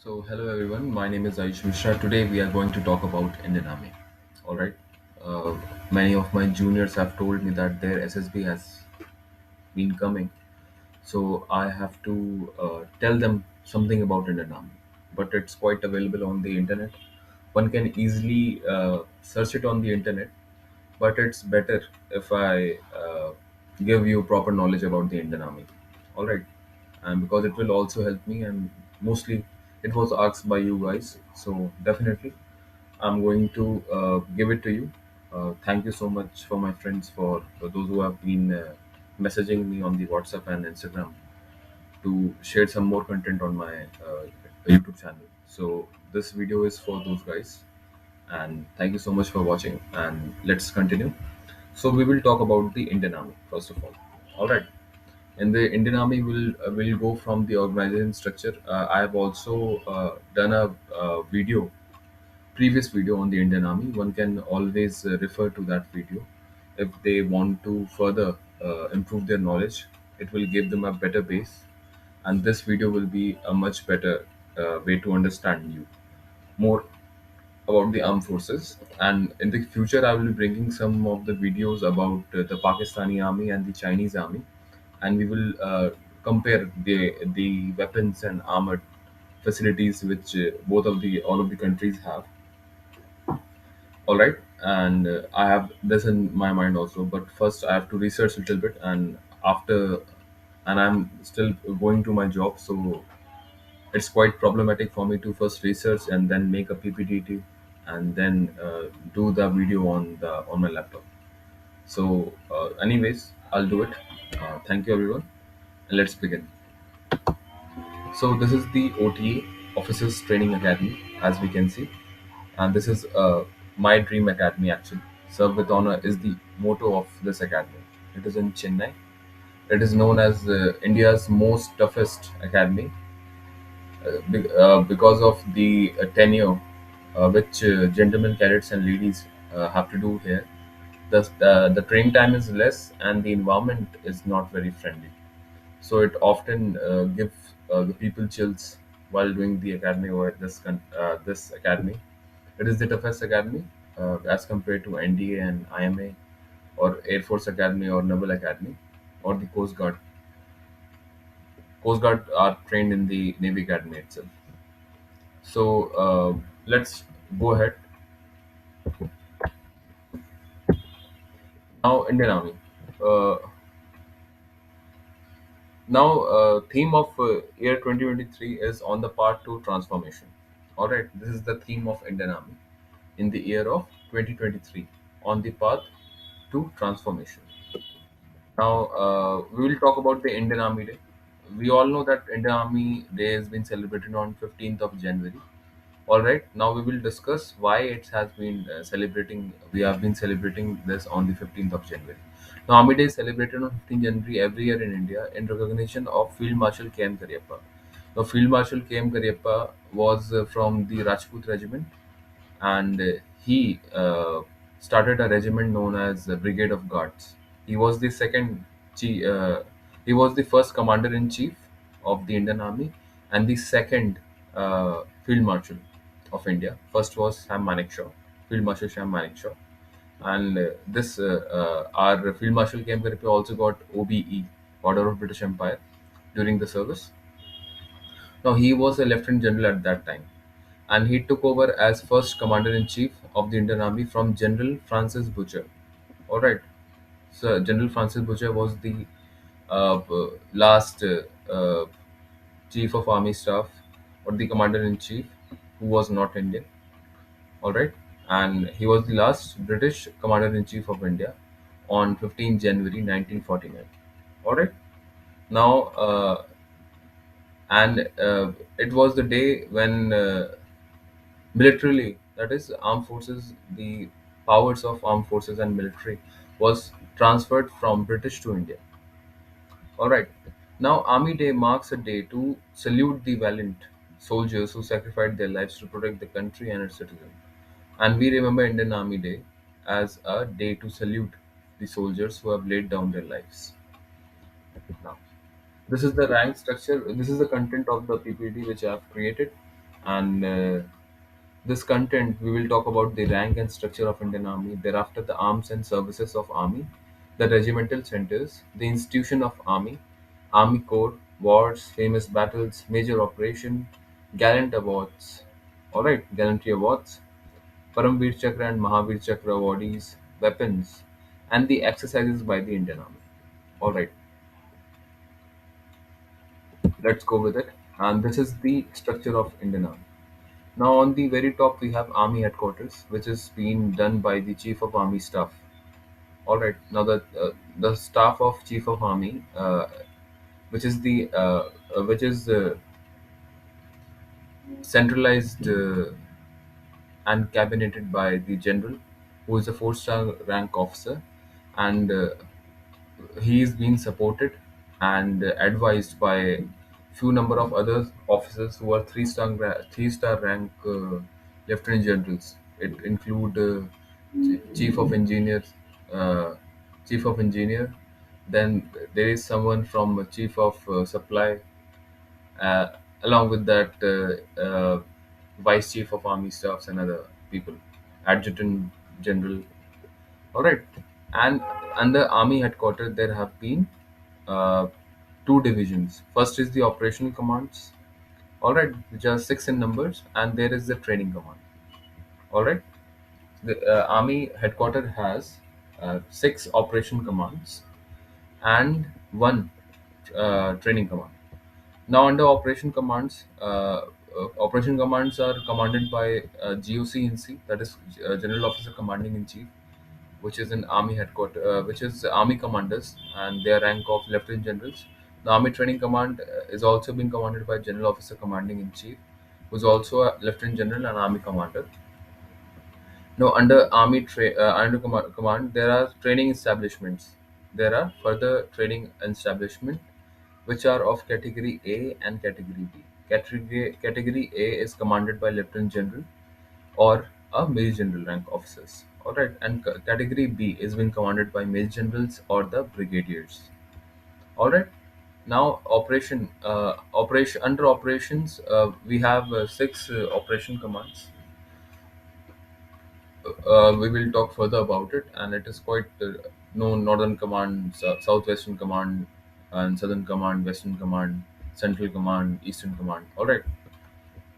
Hello everyone. My name is Ayush Mishra. Today we are going to talk about Indian Army. All right. Uh, Many of my juniors have told me that their SSB has been coming, so I have to tell them something about Indian Army. But it's quite available on the internet. One can easily search it on the internet, but it's better if I give you proper knowledge about the Indian Army. All right, and because it will also help me, and mostly it was asked by you guys, so definitely I'm going to give it to you. Thank you so much for my friends, for those who have been messaging me on the WhatsApp and Instagram to share some more content on my YouTube channel. So this video is for those guys, and thank you so much for watching. And let's continue. So we will talk about the Indian Army first of all. All right. In the Indian Army, will go from the organization structure. I have also done a previous video on the Indian Army. One can always refer to that video if they want to further improve their knowledge. It will give them a better base, and this video will be a much better way to understand you more about the armed forces. And in the future, I will be bringing some of the videos about the Pakistani army and the Chinese army, and we will compare the weapons and armored facilities which both of the all of the countries have. All right, and I have this in my mind also, but first I have to research a little bit, and after, and I'm still going to my job, so it's quite problematic for me to first research and then make a PPT and then do the video on my laptop. So, anyways, I'll do it. Thank you, everyone, and let's begin. So, this is the OTA Officers Training Academy, as we can see, and this is my dream academy. Actually, serve with honor is the motto of this academy. It is in Chennai. It is known as India's most toughest academy because of the tenure which gentlemen cadets and ladies have to do here. The training time is less and the environment is not very friendly. So it often gives the people chills while doing the academy or this academy. It is the toughest academy as compared to NDA and IMA or Air Force Academy or Naval Academy or the Coast Guard. Coast Guard are trained in the Navy Academy itself. So let's go ahead. Now, Indian Army. Uh, Theme of year 2023 is on the path to transformation. All right, this is the theme of Indian Army in the year of 2023, on the path to transformation. Now, we will talk about the Indian Army Day. We all know that Indian Army Day has been celebrated on 15th of January. All right, now we will discuss why it has been celebrating. We have been celebrating this on the 15th of January. Now, Army Day is celebrated on 15th January every year in India in recognition of Field Marshal K.M. Cariappa. Now, Field Marshal K.M. Cariappa was from the Rajput Regiment, and he started a regiment known as the Brigade of Guards. He was the second chief. He was the first commander in chief of the Indian Army and the second field marshal of India. First was Sam Manekshaw, Field Marshal Sam Manekshaw, and this our Field Marshal K.M. Karipé also got OBE, Order of British Empire, during the service. Now he was a lieutenant general at that time, and he took over as first commander in chief of the Indian Army from General Francis Butcher. All right, so General Francis Butcher was the last chief of army staff or the commander in chief who was not Indian. All right, and he was the last British commander in chief of India on 15 January 1949. All right, now and it was the day when militarily, that is armed forces, the powers of armed forces and military was transferred from British to India. All right. Now, Army Day marks a day to salute the valiant soldiers who sacrificed their lives to protect the country and its citizens. And we remember Indian Army Day as a day to salute the soldiers who have laid down their lives. Now, this is the rank structure. This is the content of the PPT which I have created. And this content, we will talk about the rank and structure of Indian Army, thereafter the arms and services of Army, the regimental centers, the institution of Army, Army Corps, wars, famous battles, major operation, gallant awards, alright, gallantry awards, Paramveer Chakra and Mahavir Chakra awardees, weapons, and the exercises by the Indian Army. Alright, let's go with it. And this is the structure of Indian Army. Now, on the very top, we have Army headquarters, which is being done by the Chief of Army Staff. All right. Now, the staff of Chief of Army, which is centralized and cabineted by the general, who is a four-star rank officer, and he is being supported and advised by few number of other officers who are three-star rank lieutenant generals. It include chief of engineers, uh, chief of engineer. Then there is someone from chief of supply, uh, along with that vice chief of army staffs and other people, adjutant general. All right. And under Army headquarters, there have been uh, two divisions. First is the operational commands, all right, which are six in numbers, and there is the training command. All right. The Army headquarters has six operation commands and one training command. Now, under operation commands are commanded by GOC, that is General Officer Commanding in Chief, which is in Army headquarters, which is Army commanders, and their rank of Lieutenant Generals. The Army Training Command is also being commanded by General Officer Commanding in Chief, who is also a Lieutenant General and Army Commander. Now, under command, there are training establishments. There are further training establishment which are of Category A and Category B. Category A is commanded by Lieutenant General or a Major General rank officers. Alright, and Category B is being commanded by Major Generals or the Brigadiers. Alright, now operation under operations, we have six operation commands. We will talk further about it, and it is quite known: Northern Command, Southwestern Command, and Southern Command, Western Command, Central Command, Eastern Command. All right,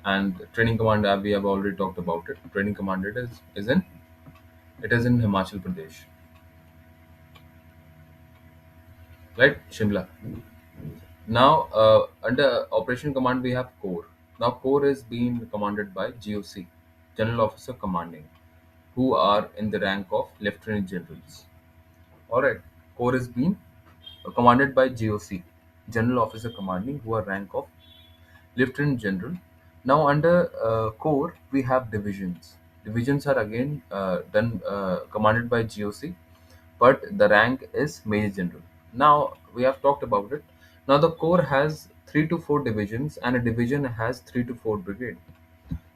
and Training Command, we have already talked about it. Training Command, it is in Himachal Pradesh, right? Shimla. Now, under Operation Command, we have Corps. Now, Corps is being commanded by GOC, General Officer Commanding, who are in the rank of Lieutenant Generals. All right, Corps is being commanded by GOC, General Officer Commanding, who are rank of Lieutenant General. Now, under Corps, we have divisions. Divisions are again done commanded by GOC, but the rank is Major General. Now, we have talked about it. Now, the Corps has 3 to 4 divisions, and a division has 3 to 4 brigades.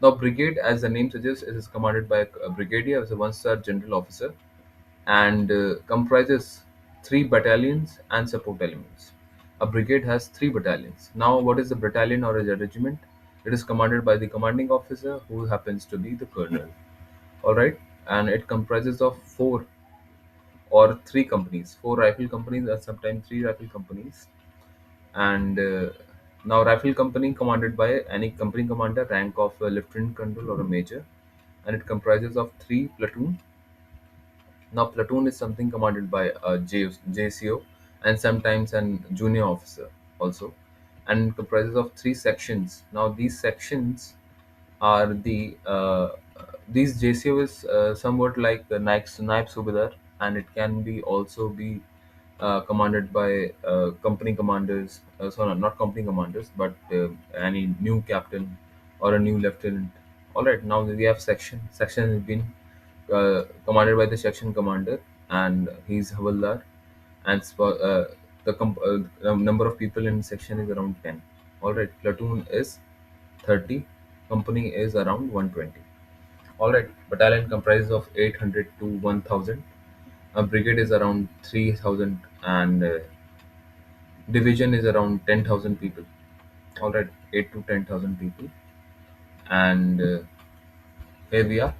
Now, brigade, as the name suggests, is commanded by a brigadier, as a one-star general officer, and comprises 3 battalions and support elements. A brigade has 3 battalions. Now, what is a battalion or a regiment? It is commanded by the commanding officer, who happens to be the colonel. All right, and it comprises of 4 or 3 companies, 4 rifle companies, and sometimes 3 rifle companies. And now, rifle company commanded by any company commander, rank of a lieutenant colonel or a major, and it comprises of 3 platoon. Now, platoon is something commanded by a JCO and sometimes an junior officer also, and comprises of 3 sections. Now, these sections are these JCO is somewhat like the Naib Subedar, and it can be also be commanded by company commanders. Sorry, not company commanders, but any new captain or a new lieutenant. All right, now we have section. Section has been commanded by the section commander, and he's Havaldar, and the number of people in section is around 10. All right, platoon is 30, company is around 120. All right, battalion comprises of 800 to 1000, a brigade is around 3000, and division is around 10,000 people. All right, 8 to 10,000 people, And here we are.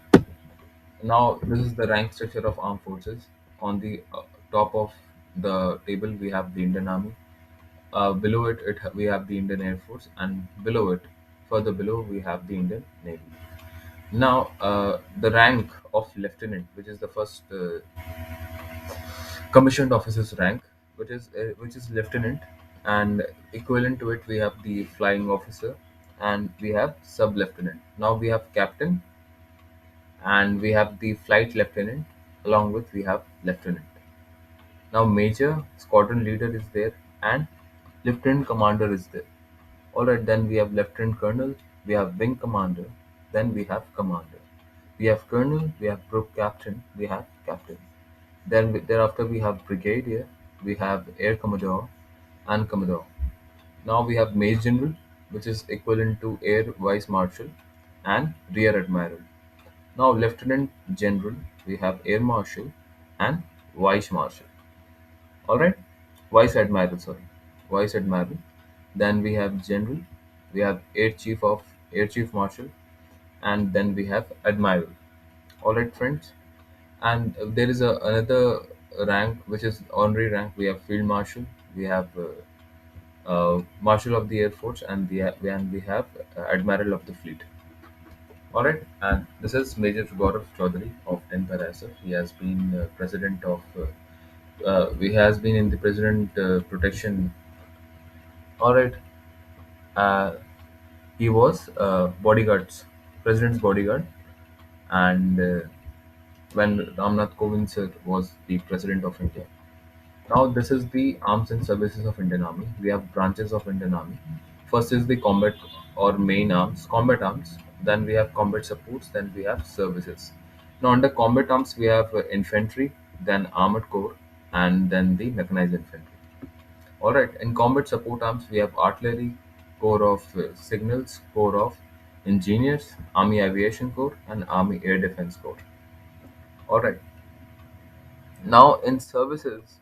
Now, this is the rank structure of armed forces. On the top of the table, we have the Indian Army. Below it, we have the Indian Air Force, and below it, further below, we have the Indian Navy. Now, the rank of lieutenant, which is the first commissioned officer's rank, which is lieutenant, and equivalent to it, we have the flying officer, and we have sub lieutenant. Now we have captain, and we have the flight lieutenant, along with we have lieutenant. Now major, squadron leader is there, and lieutenant commander is there. All right, then we have lieutenant colonel, we have wing commander, then we have commander. We have colonel, we have group captain, we have captain. Then thereafter we have brigadier, we have air commodore and commodore. Now we have major general, which is equivalent to air vice marshal and rear admiral. Now lieutenant general, we have air marshal and vice marshal. All right, vice admiral, sorry, vice admiral. Then we have general, we have air chief marshal, and then we have admiral. All right, friends. And there is another rank which is honorary rank. We have field marshal, we have marshal of the air force, and we have admiral of the fleet. All right, and this is Major Gaurav Chaudhary of 10th RSF. He has been president of. He has been in the president protection. All right, uh, he was bodyguards, president's bodyguard, and when Ramnath Kovind sir was the president of India. Now, this is the arms and services of Indian Army. We have branches of Indian Army. First is the combat or main arms, combat arms. Then we have combat supports. Then we have services. Now, under combat arms, we have infantry, then armored corps, and then the mechanized infantry. All right. In combat support arms, we have artillery, corps of signals, corps of engineers, Army Aviation Corps, and Army Air Defense Corps. All right. Now, in services,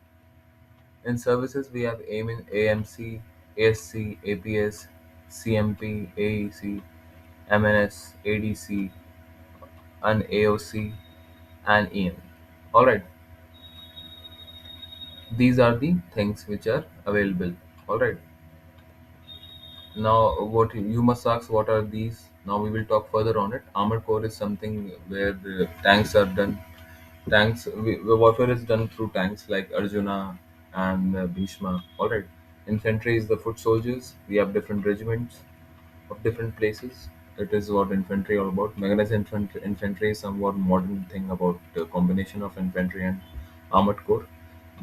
we have AMC, ASC, APS, CMP, AEC, MNS, ADC, and AOC, and EM. All right, these are the things which are available. All right. Now, what you must ask, what are these? Now we will talk further on it. Armored core is something where the tanks are done. Warfare is done through tanks like Arjuna and Bhishma. All right. Infantry is the foot soldiers. We have different regiments of different places. It is what infantry all about. Mechanized infantry is somewhat modern thing about the combination of infantry and armored corps.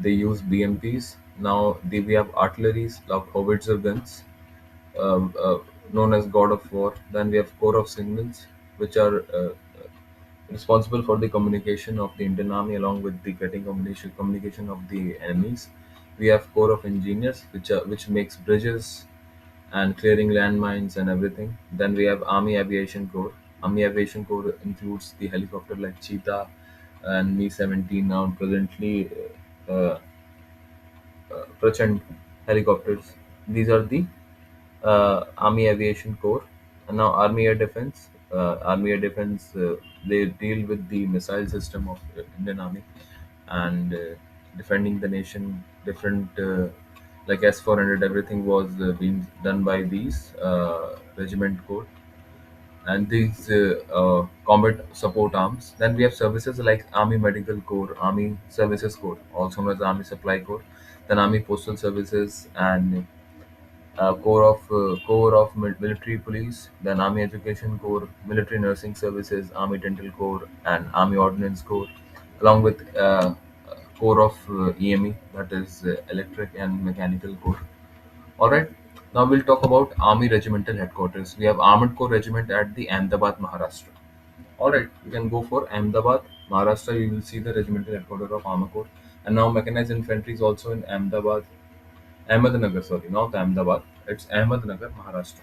They use BMPs. Now we have artilleries like Howitzer guns, uh, uh, known as God of War. Then we have Corps of Signals, which are responsible for the communication of the Indian Army along with the getting communication of the enemies. We have Corps of Engineers, which makes bridges and clearing landmines and everything. Then we have Army Aviation Corps. Army Aviation Corps includes the helicopter like Cheetah and Me-17 now presently. Uh, Prachand helicopters. These are the Army Aviation Corps. And now Army Air Defense. Army Air Defense, they deal with the missile system of Indian Army and defending the nation. Different like S400, everything was being done by these regiment corps and these combat support arms. Then we have services like Army Medical Corps, Army Services Corps, also known as Army Supply Corps, then Army Postal Services, and Corps of Military Police, then Army Education Corps, Military Nursing Services, Army Dental Corps, and Army Ordnance Corps, along with Corps of EME, that is Electric and Mechanical Corps. All right. Now we'll talk about Army Regimental Headquarters. We have Armored Corps Regiment at the Ahmedabad, Maharashtra. All right, you can go for Ahmedabad, Maharashtra. You will see the regimental headquarters of Armored Corps. And now mechanized infantry is also in Ahmedabad, Ahmednagar. Sorry, not Ahmedabad. It's Ahmednagar, Maharashtra.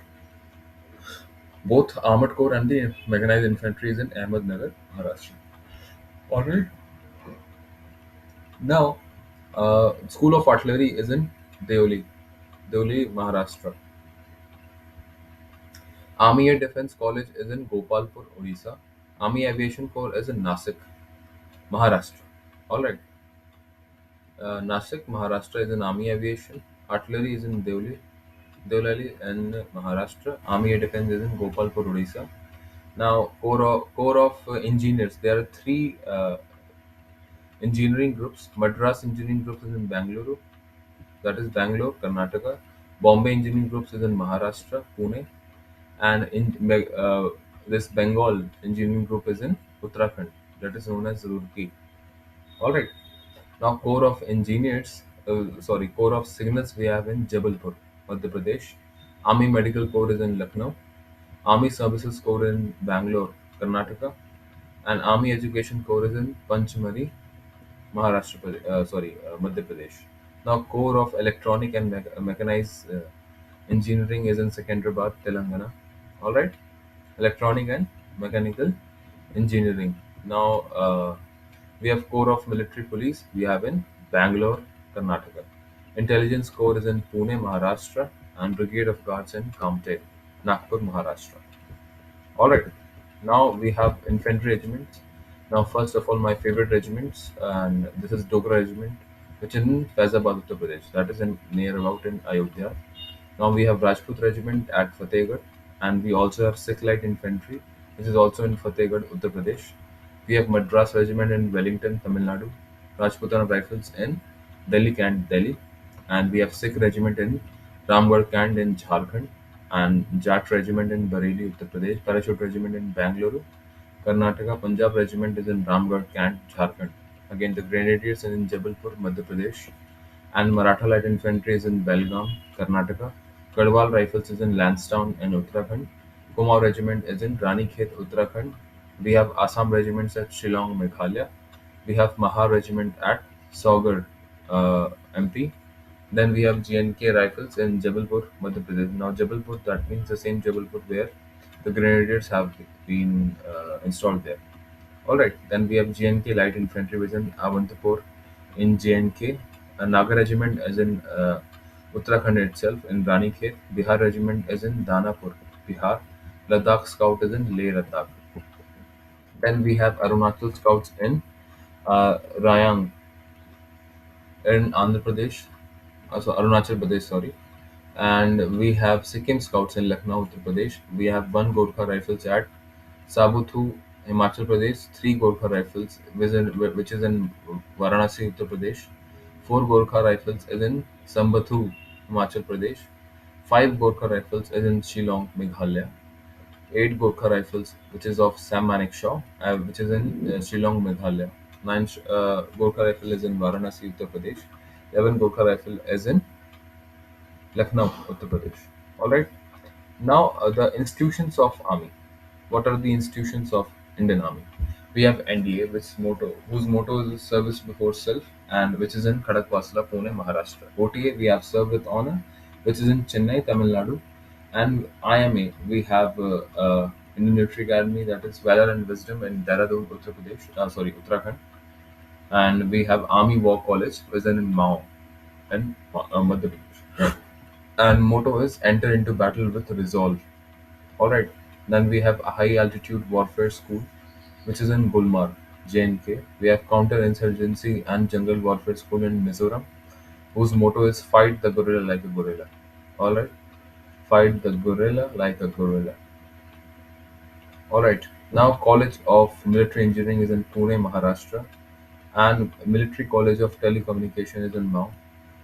Both Armored Corps and the mechanized infantry is in Ahmednagar, Maharashtra. All right. Now, School of Artillery is in Deoli, Maharashtra. Army Air Defence College is in Gopalpur, Odisha. Army Aviation Corps is in Nasik, Maharashtra. All right. Nasik, Maharashtra is in Army Aviation. Artillery is in Deolali and Maharashtra. Army Air Defence is in Gopalpur, Odisha. Now, Corps of Engineers. There are three engineering groups. Madras Engineering Group is in Bangalore, that is Bangalore, Karnataka. Bombay Engineering Groups is in Maharashtra, Pune, and this Bengal Engineering Group is in Uttarakhand, that is known as Roorkee. All right. Now, Corps of Signals we have in Jabalpur, Madhya Pradesh. Army Medical Corps is in Lucknow. Army Services Corps in Bangalore, Karnataka, and Army Education Corps is in Panchmari, Madhya Pradesh. Now, Core of Electronic and Mechanized Engineering is in Secunderabad, Telangana. All right, Electronic and Mechanical Engineering. Now, we have Core of Military Police. We have in Bangalore, Karnataka. Intelligence Corps is in Pune, Maharashtra, and Brigade of Guards in Kamte, Nagpur, Maharashtra. All right. Now we have infantry regiments. Now, first of all, my favorite regiments, and this is Dogra Regiment, which is in Faizabad, Uttar Pradesh. That is in near about in Ayodhya. Now we have Rajput Regiment at Fatehgarh, and we also have Sikh Light Infantry, which is also in Fatehgarh, Uttar Pradesh. We have Madras Regiment in Wellington, Tamil Nadu. Rajputana Rifles in Delhi, Cant, Delhi, and we have Sikh Regiment in Ramgarh, Cant in Jharkhand, and Jat Regiment in Bareilly, Uttar Pradesh. Parachute Regiment in Bangalore, Karnataka. Punjab Regiment is in Ramgarh, Cant, Jharkhand. Again, the Grenadiers are in Jabalpur, Madhya Pradesh, and Maratha Light Infantry is in Belgaum, Karnataka. Garhwal Rifles is in Lansdowne and Uttarakhand. Kumaon Regiment is in Ranikhet, Uttarakhand. We have Assam Regiments at Shillong, Meghalaya. We have Maha Regiment at Saugar, MP. Then we have GNK Rifles in Jabalpur, Madhya Pradesh. Now, Jabalpur, that means the same Jabalpur where the Grenadiers have been installed there. All right. Then we have GNK Light Infantry, which is in Avantapur in JNK. A Naga Regiment is in Uttarakhand itself in Ranikhet. Bihar Regiment is in Danapur, Bihar. Ladakh Scout is in Leh, Ladakh. Then we have Arunachal Scouts in Rayang in Andhra Pradesh, Arunachal Pradesh, sorry. And we have Sikkim Scouts in Lucknow, Uttar Pradesh. We have one Gorkha Rifles at Sabuthu, Himachal Pradesh, three Gorkha Rifles, which is in Varanasi, Uttar Pradesh. Four Gorkha Rifles is in Sambathu, Himachal Pradesh. Five Gorkha Rifles is in Shillong, Meghalaya. Eight Gorkha Rifles, which is of Sam Manekshaw, which is in Shillong, Meghalaya. Nine Gorkha Rifle is in Varanasi, Uttar Pradesh. 11 Gorkha Rifle is in Lucknow, Uttar Pradesh. All right. Now, the institutions of army. What are the institutions of Indian Army? We have NDA, whose motto is service before self, and which is in Khadakwasla, Pune, Maharashtra. OTA, we have serve with honor, which is in Chennai, Tamil Nadu, and IMA, we have Indian Military Academy, that is Valor and Wisdom in Dehradun, Uttarakhand, and we have Army War College, which is in Mao and Madhya Pradesh. And motto is enter into battle with resolve. All right. Then we have a high altitude warfare school, which is in Gulmarg, JNK. We have counter insurgency and jungle warfare school in Mizoram, whose motto is fight the gorilla like a gorilla. All right. Fight the gorilla like a gorilla. All right. Now, College of Military Engineering is in Pune, Maharashtra, and Military College of Telecommunication is in Mao,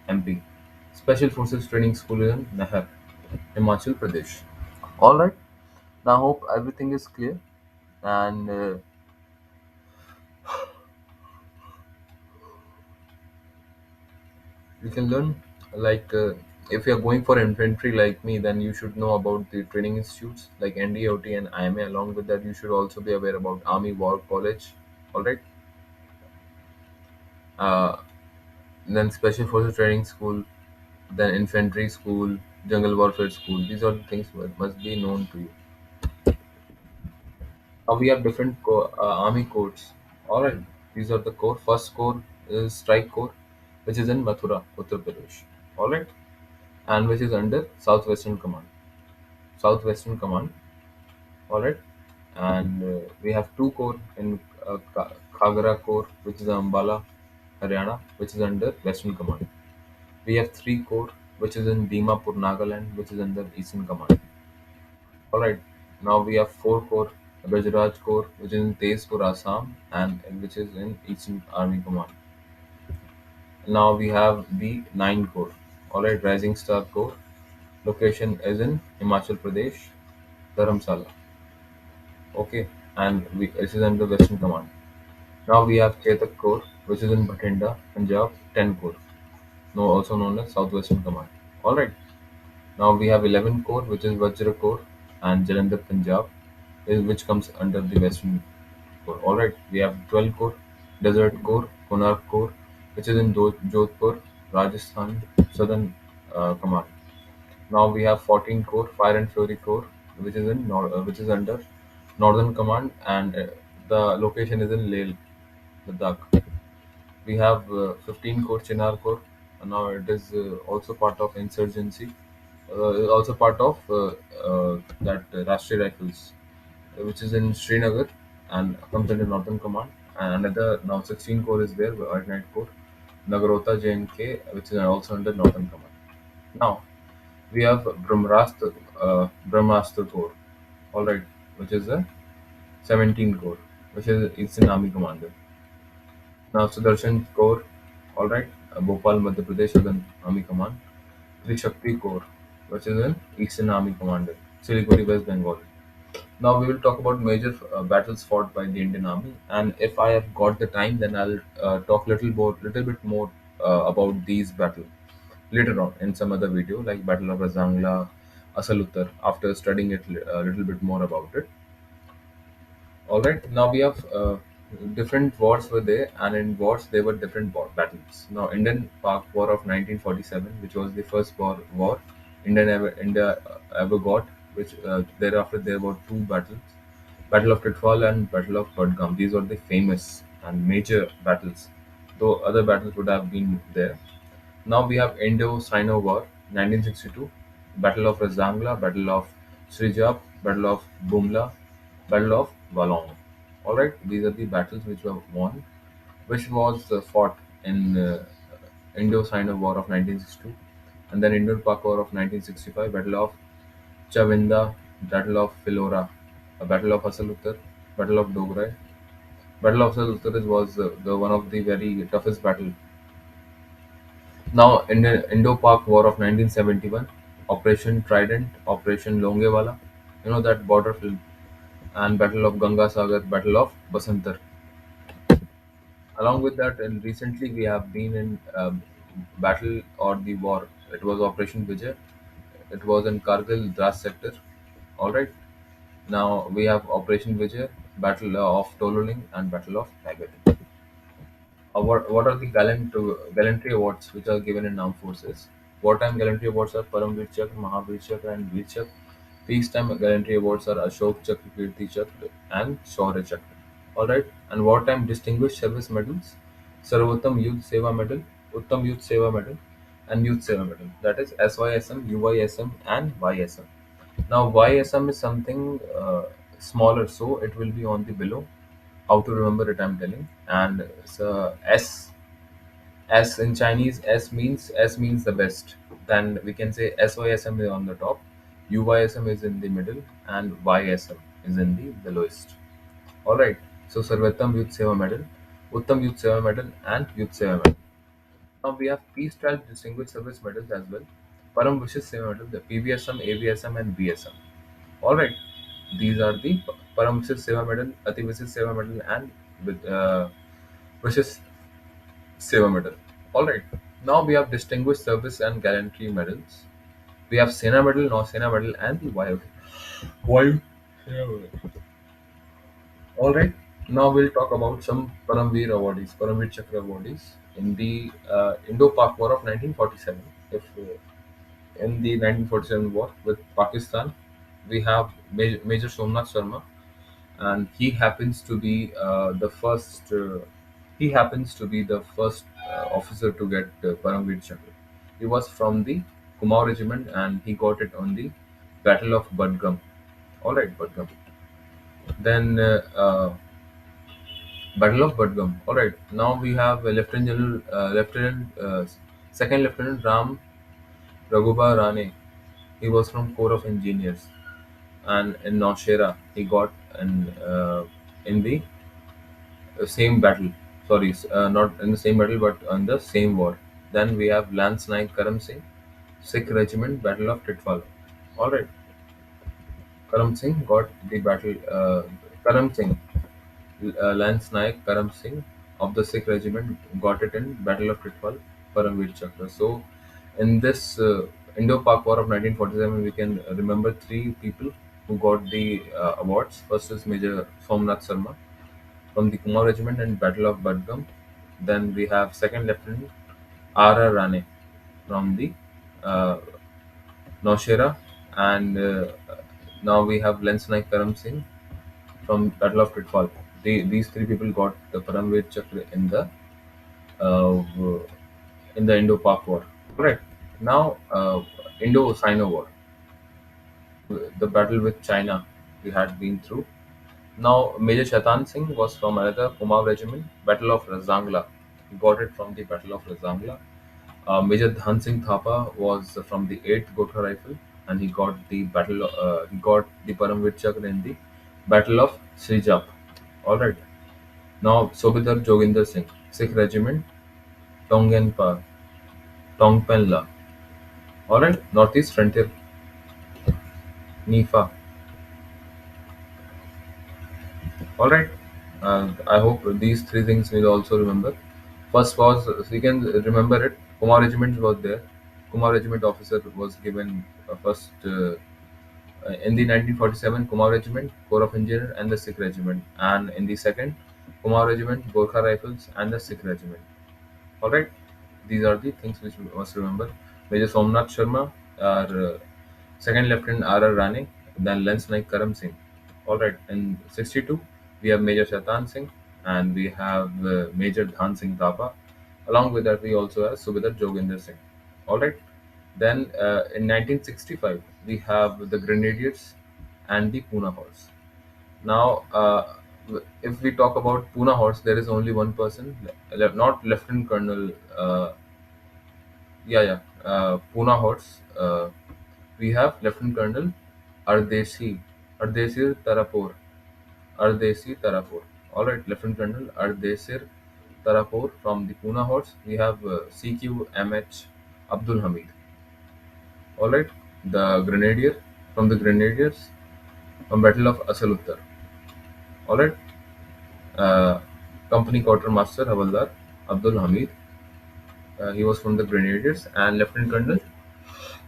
MP. Special Forces Training School is in Nahar, Himachal Pradesh. All right. Now, hope everything is clear, and you can learn. Like, if you're going for infantry like me, then you should know about the training institutes like NDOT and IMA. Along with that, you should also be aware about Army War College. All right. Uh, then Special Forces Training School, then Infantry School, Jungle Warfare School. These are the things that must be known to you. We have different army corps. All right, these are the corps. First corps is Strike Corps, which is in Mathura, Uttar Pradesh. All right, and which is under Southwestern Command. Southwestern Command. All right, and we have two corps in Khagra Corps, which is Ambala, Haryana, which is under Western Command. We have three corps, which is in Dimapur, Nagaland, which is under Eastern Command. All right, now we have four corps, Gujarat Corps, which is in Tezpur, Assam, and which is in Eastern Army Command. Now we have the nine corps. All right, Rising Star Corps. Location is in Himachal Pradesh, Dharamsala. Okay, and this is under Western Command. Now we have Chetak Corps, which is in Bhatinda, Punjab, 10 Corps, no, also known as Southwestern Command. All right. Now we have 11 Corps, which is Vajra Corps and Jalandhar, Punjab, which comes under the Western Corps. All right. We have 12 Corps, Desert Corps, Konark Corps, which is in Jodhpur, Rajasthan, Southern Command. Now we have 14 Corps, Fire and Fury Corps, which is under Northern Command, and the location is in Leh, Ladakh. We have 15 Corps, Chinar Corps. Now it is also part of insurgency. Also part of that Rashtriya Rifles, which is in Srinagar and comes under Northern Command. And another now 16 Corps is there, at Night Corps, Nagarota JNK, which is also under Northern Command. Now we have Brahmastra Corps, all right, which is a 17 Corps, which is Eastern Army Commander. Now Sudarshan Corps, all right, Bhopal, Madhya Pradesh, Southern Army Command. Trishakti Corps, which is an Eastern Army Commander, Siliguri, West Bengal. Now we will talk about major battles fought by the Indian Army, and if I have got the time, then I'll talk little bit more about these battles later on in some other video, like Battle of Razangla, Asaluttar. After studying it a little bit more about it. All right. Now we have different wars were there, and in wars there were different battles. Now Indian Pak War of 1947, which was the first war India ever got, which thereafter there were two battles, Battle of Titwal and Battle of Budgam. These were the famous and major battles, though other battles would have been there. Now we have Indo-Sino War, 1962, Battle of Razangla, Battle of Srijap, Battle of Bumla, Battle of Valong. All right, these are the battles which were won, which was fought in Indo-Sino War of 1962, and then Indo-Pak War of 1965, Battle of Chavinda, Battle of Philora, Battle of Asaluttar, Battle of Dogra. Battle of Asaluttar was the one of the very toughest battle. Now, in the Indo-Pak War of 1971, Operation Trident, Operation Longewala, you know that border film, and Battle of Ganga Sagar, Battle of Basantar. Along with that, and recently we have been in battle or the war. It was Operation Vijay. It was in Kargil, Dras sector. All right. Now we have Operation Vijay, Battle of Tololing, and Battle of Tiger. What are the gallantry awards which are given in armed forces? Wartime gallantry awards are Paramveer Chakra, Mahavir Chakra, and Veer Chakra. Peacetime gallantry awards are Ashok Chakra, Kirti Chakra, and Shaurya Chakra. All right. And wartime distinguished service medals: Sarvottam Youth Seva Medal, Uttam Youth Seva Medal, and Youth Seva Medal. That is SYSM, UYSM, and YSM. Now YSM is something smaller, so it will be on the below. How to remember it? I'm telling. And so S in Chinese, S means the best. Then we can say SYSM is on the top, UYSM is in the middle, and YSM is in the lowest. All right. So Sarvattam Youth Seva Medal, Uttam Youth Seva Medal, and Youth Seva Medal. Now we have Peace Trial Distinguished Service Medals as well. Param Vishis Seva Medal, the PVSM, AVSM, and VSM. All right. These are the Param Vishis Seva Medal, Ati Vishis Seva Medal, and with Vishis Seva Medal. All right. Now we have Distinguished Service and Gallantry Medals. We have Sena Medal, Nausena Medal, and the Vayu Sena Medal. All right. Now we'll talk about some Paramveer awardees, Paramveer Chakra awardees in the Indo-Pak War of 1947. If in the 1947 war with Pakistan, we have Major Somnath Sharma, and he happens to be the first. He happens to be the first officer to get Paramveer Chakra. He was from the Kumaon Regiment, and he got it on the Battle of Budgam. All right, Budgam. Then Battle of Budgam. All right. Now we have Second Lieutenant Ram Raghuba Rane. He was from Corps of Engineers, and in Naushera he got in the same battle. Sorry, not in the same battle, but on the same war. Then we have Lance Naik Karam Singh, Sikh Regiment, Battle of Titwala. All right, Karam Singh got the battle. Karam Singh, Lance Naik Karam Singh of the Sikh Regiment got it in Battle of Titwala, Paramveer Chakra. So, in this Indo-Pak War of 1947, we can remember three people who got the awards. First is Major Somnath Sarma from the Kumar Regiment and Battle of Budgam. Then we have Second Lieutenant R. R. Rane from the uh, Naushera, and now we have Lance Naik Karam Singh from Battle of Titwal. These three people got the Paramveer Chakra uh, in the Indo-Pak War. Right now, Indo-Sino War, the battle with China we had been through. Now, Major Shaitan Singh was from another Kumav regiment, Battle of Razangla. He got it from the Battle of Razangla. Major Dhan Singh Thapa was from the 8th Gotha Rifle, and he got the Paramveer Chakra in the Battle of Srijap. All right. Now, Sobidar Joginder Singh, Sikh Regiment, Tongenpa, Tongpenla. All right. Northeast Frontier, Nifa. All right. I hope these three things we'll also remember. First was, so you can remember it. Kumar Regiment was there. Kumar Regiment officer was given first in the 1947 Kumar Regiment, Corps of Engineer, and the Sikh Regiment, and in the second Kumar Regiment, Gorkha Rifles, and the Sikh Regiment. All right, these are the things which we must remember. Major Somnath Sharma, our Second Lieutenant R. R. Rane, then Lance Naik Karam Singh. All right, in 62 we have Major Shaitan Singh, and we have Major Dhan Singh Thapa. Along with that, we also have Subedar Joginder Singh. All right. Then in 1965 we have the Grenadiers and the Pune Horse. Now, if we talk about Pune Horse, there is only one person, not Lieutenant Colonel. Pune Horse. We have Lieutenant Colonel Ardesi, Ardesir Tarapur, Ardesi Tarapur. All right, Lieutenant Colonel Ardesir Tarapur from the Pune Horse. We have CQMH Abdul Hamid. All right, the Grenadier from the Grenadiers from Battle of Asal Uttar. All right, uh, Company Quartermaster Havaldar Abdul Hamid. He was from the Grenadiers, and Lieutenant Colonel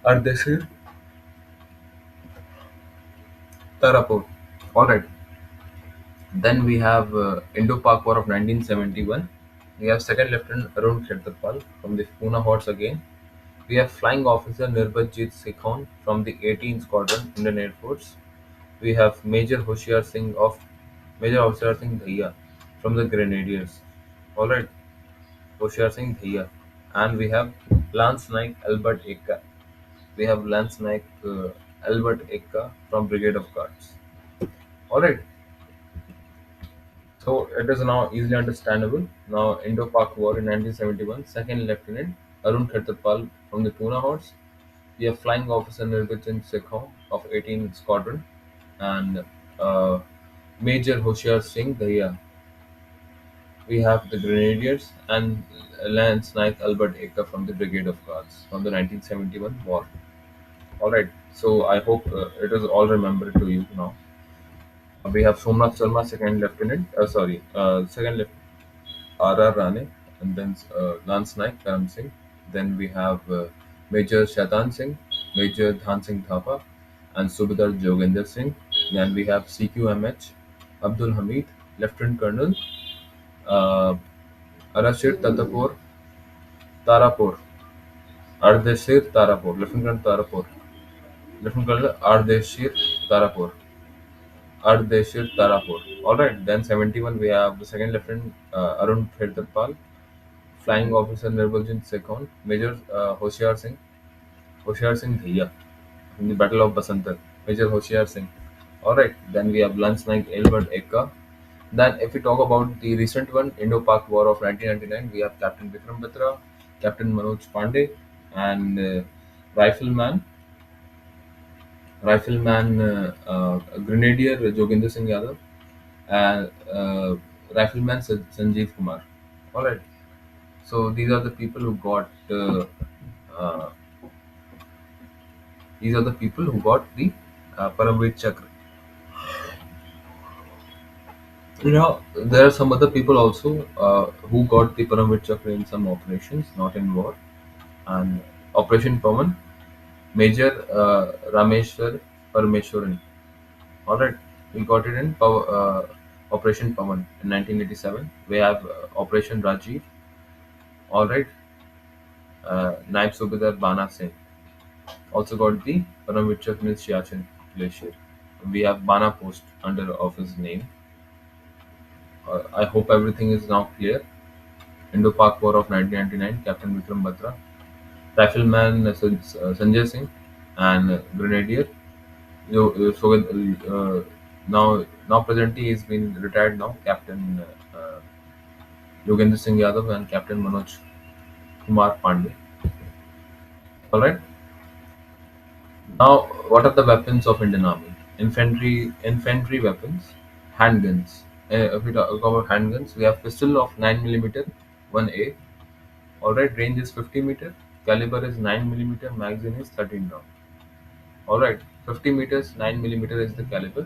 Ardesir Tarapur. All right. Then we have Indo-Pak War of 1971. We have Second Lieutenant Arun Khertarpal from the Pune Horse again. We have Flying Officer Nirbajit Sekhon from the 18th Squadron, Indian Air Force. We have Major Hoshiyar Singh Dhaiya from the Grenadiers. All right, Hoshiyar Singh Dhaiya, and we have Lance Naik Albert Ekka. We have Lance Naik Albert Ekka from Brigade of Guards. All right, so it is now easily understandable. Now, Indo-Pak War in 1971, Second Lieutenant Arun Khertarpal from the Pune Horse. We have Flying Officer Nirbhajan Sekhon of 18th Squadron, and uh, Major Hoshiyar Singh Dahiya. We have the Grenadiers and Lance Naik Albert Ekka from the Brigade of Guards from the 1971 war. All right, so I hope it is all remembered to you now. We have Somnath Sharma, Second Lieutenant. Second Lieutenant R. R. Rane, and then Lance Naik Karam Singh. Then we have Major Shaitan Singh, Major Dhan Singh Thapa, and Subedar Joginder Singh. Then we have CQMH Abdul Hamid, Lieutenant Colonel uh, Arashir Tarapur, Ardeshir Tarapur, Lieutenant Colonel Tarapur, Lieutenant Colonel Ardeshir Tarapur. All right, then 71 we have the Second Lieutenant Arun Khertarpal, Flying Officer Nirbhajan Sekhon, Major Hoshiyar Singh Dhaiya in the Battle of Basantar, Major Hoshiyar Singh. All right. Then we have Landsnaik Elbert Eka. Then, if we talk about the recent one, Indo-Pak War of 1999, we have Captain Vikram Batra, Captain Manoj Pandey, and Rifleman, Grenadier Joginder Singh Yadav, and Rifleman Sanjeev Kumar. All right. So these are the people who got uh, the Paramveer Chakra. There are some other people also who got the Paramveer Chakra in some operations, not in war. And Operation Pawan, Major Rameshwar Parameshwaran. All right, we got it in Operation Pawan in 1987. We have Operation Rajiv. All right, Naib Subedar Bana Singh also got the Paramveer Chakra in Siachen Glacier. We have Bana Post under of his name. I hope everything is now clear. Indo-Pak War of 1999, Captain Vikram Batra, Rifleman Sanjay Singh, and Grenadier. Now presently he's been retired now, Captain Yogendra Singh Yadav and Captain Manoj Kumar Pandey. All right. Now, what are the weapons of Indian Army? Infantry weapons, handguns. If we talk about handguns, we have pistol of 9 mm, 1A. All right, range is 50 meter, caliber is 9 mm, magazine is 13 round. All right, 50 meters, 9 mm is the caliber.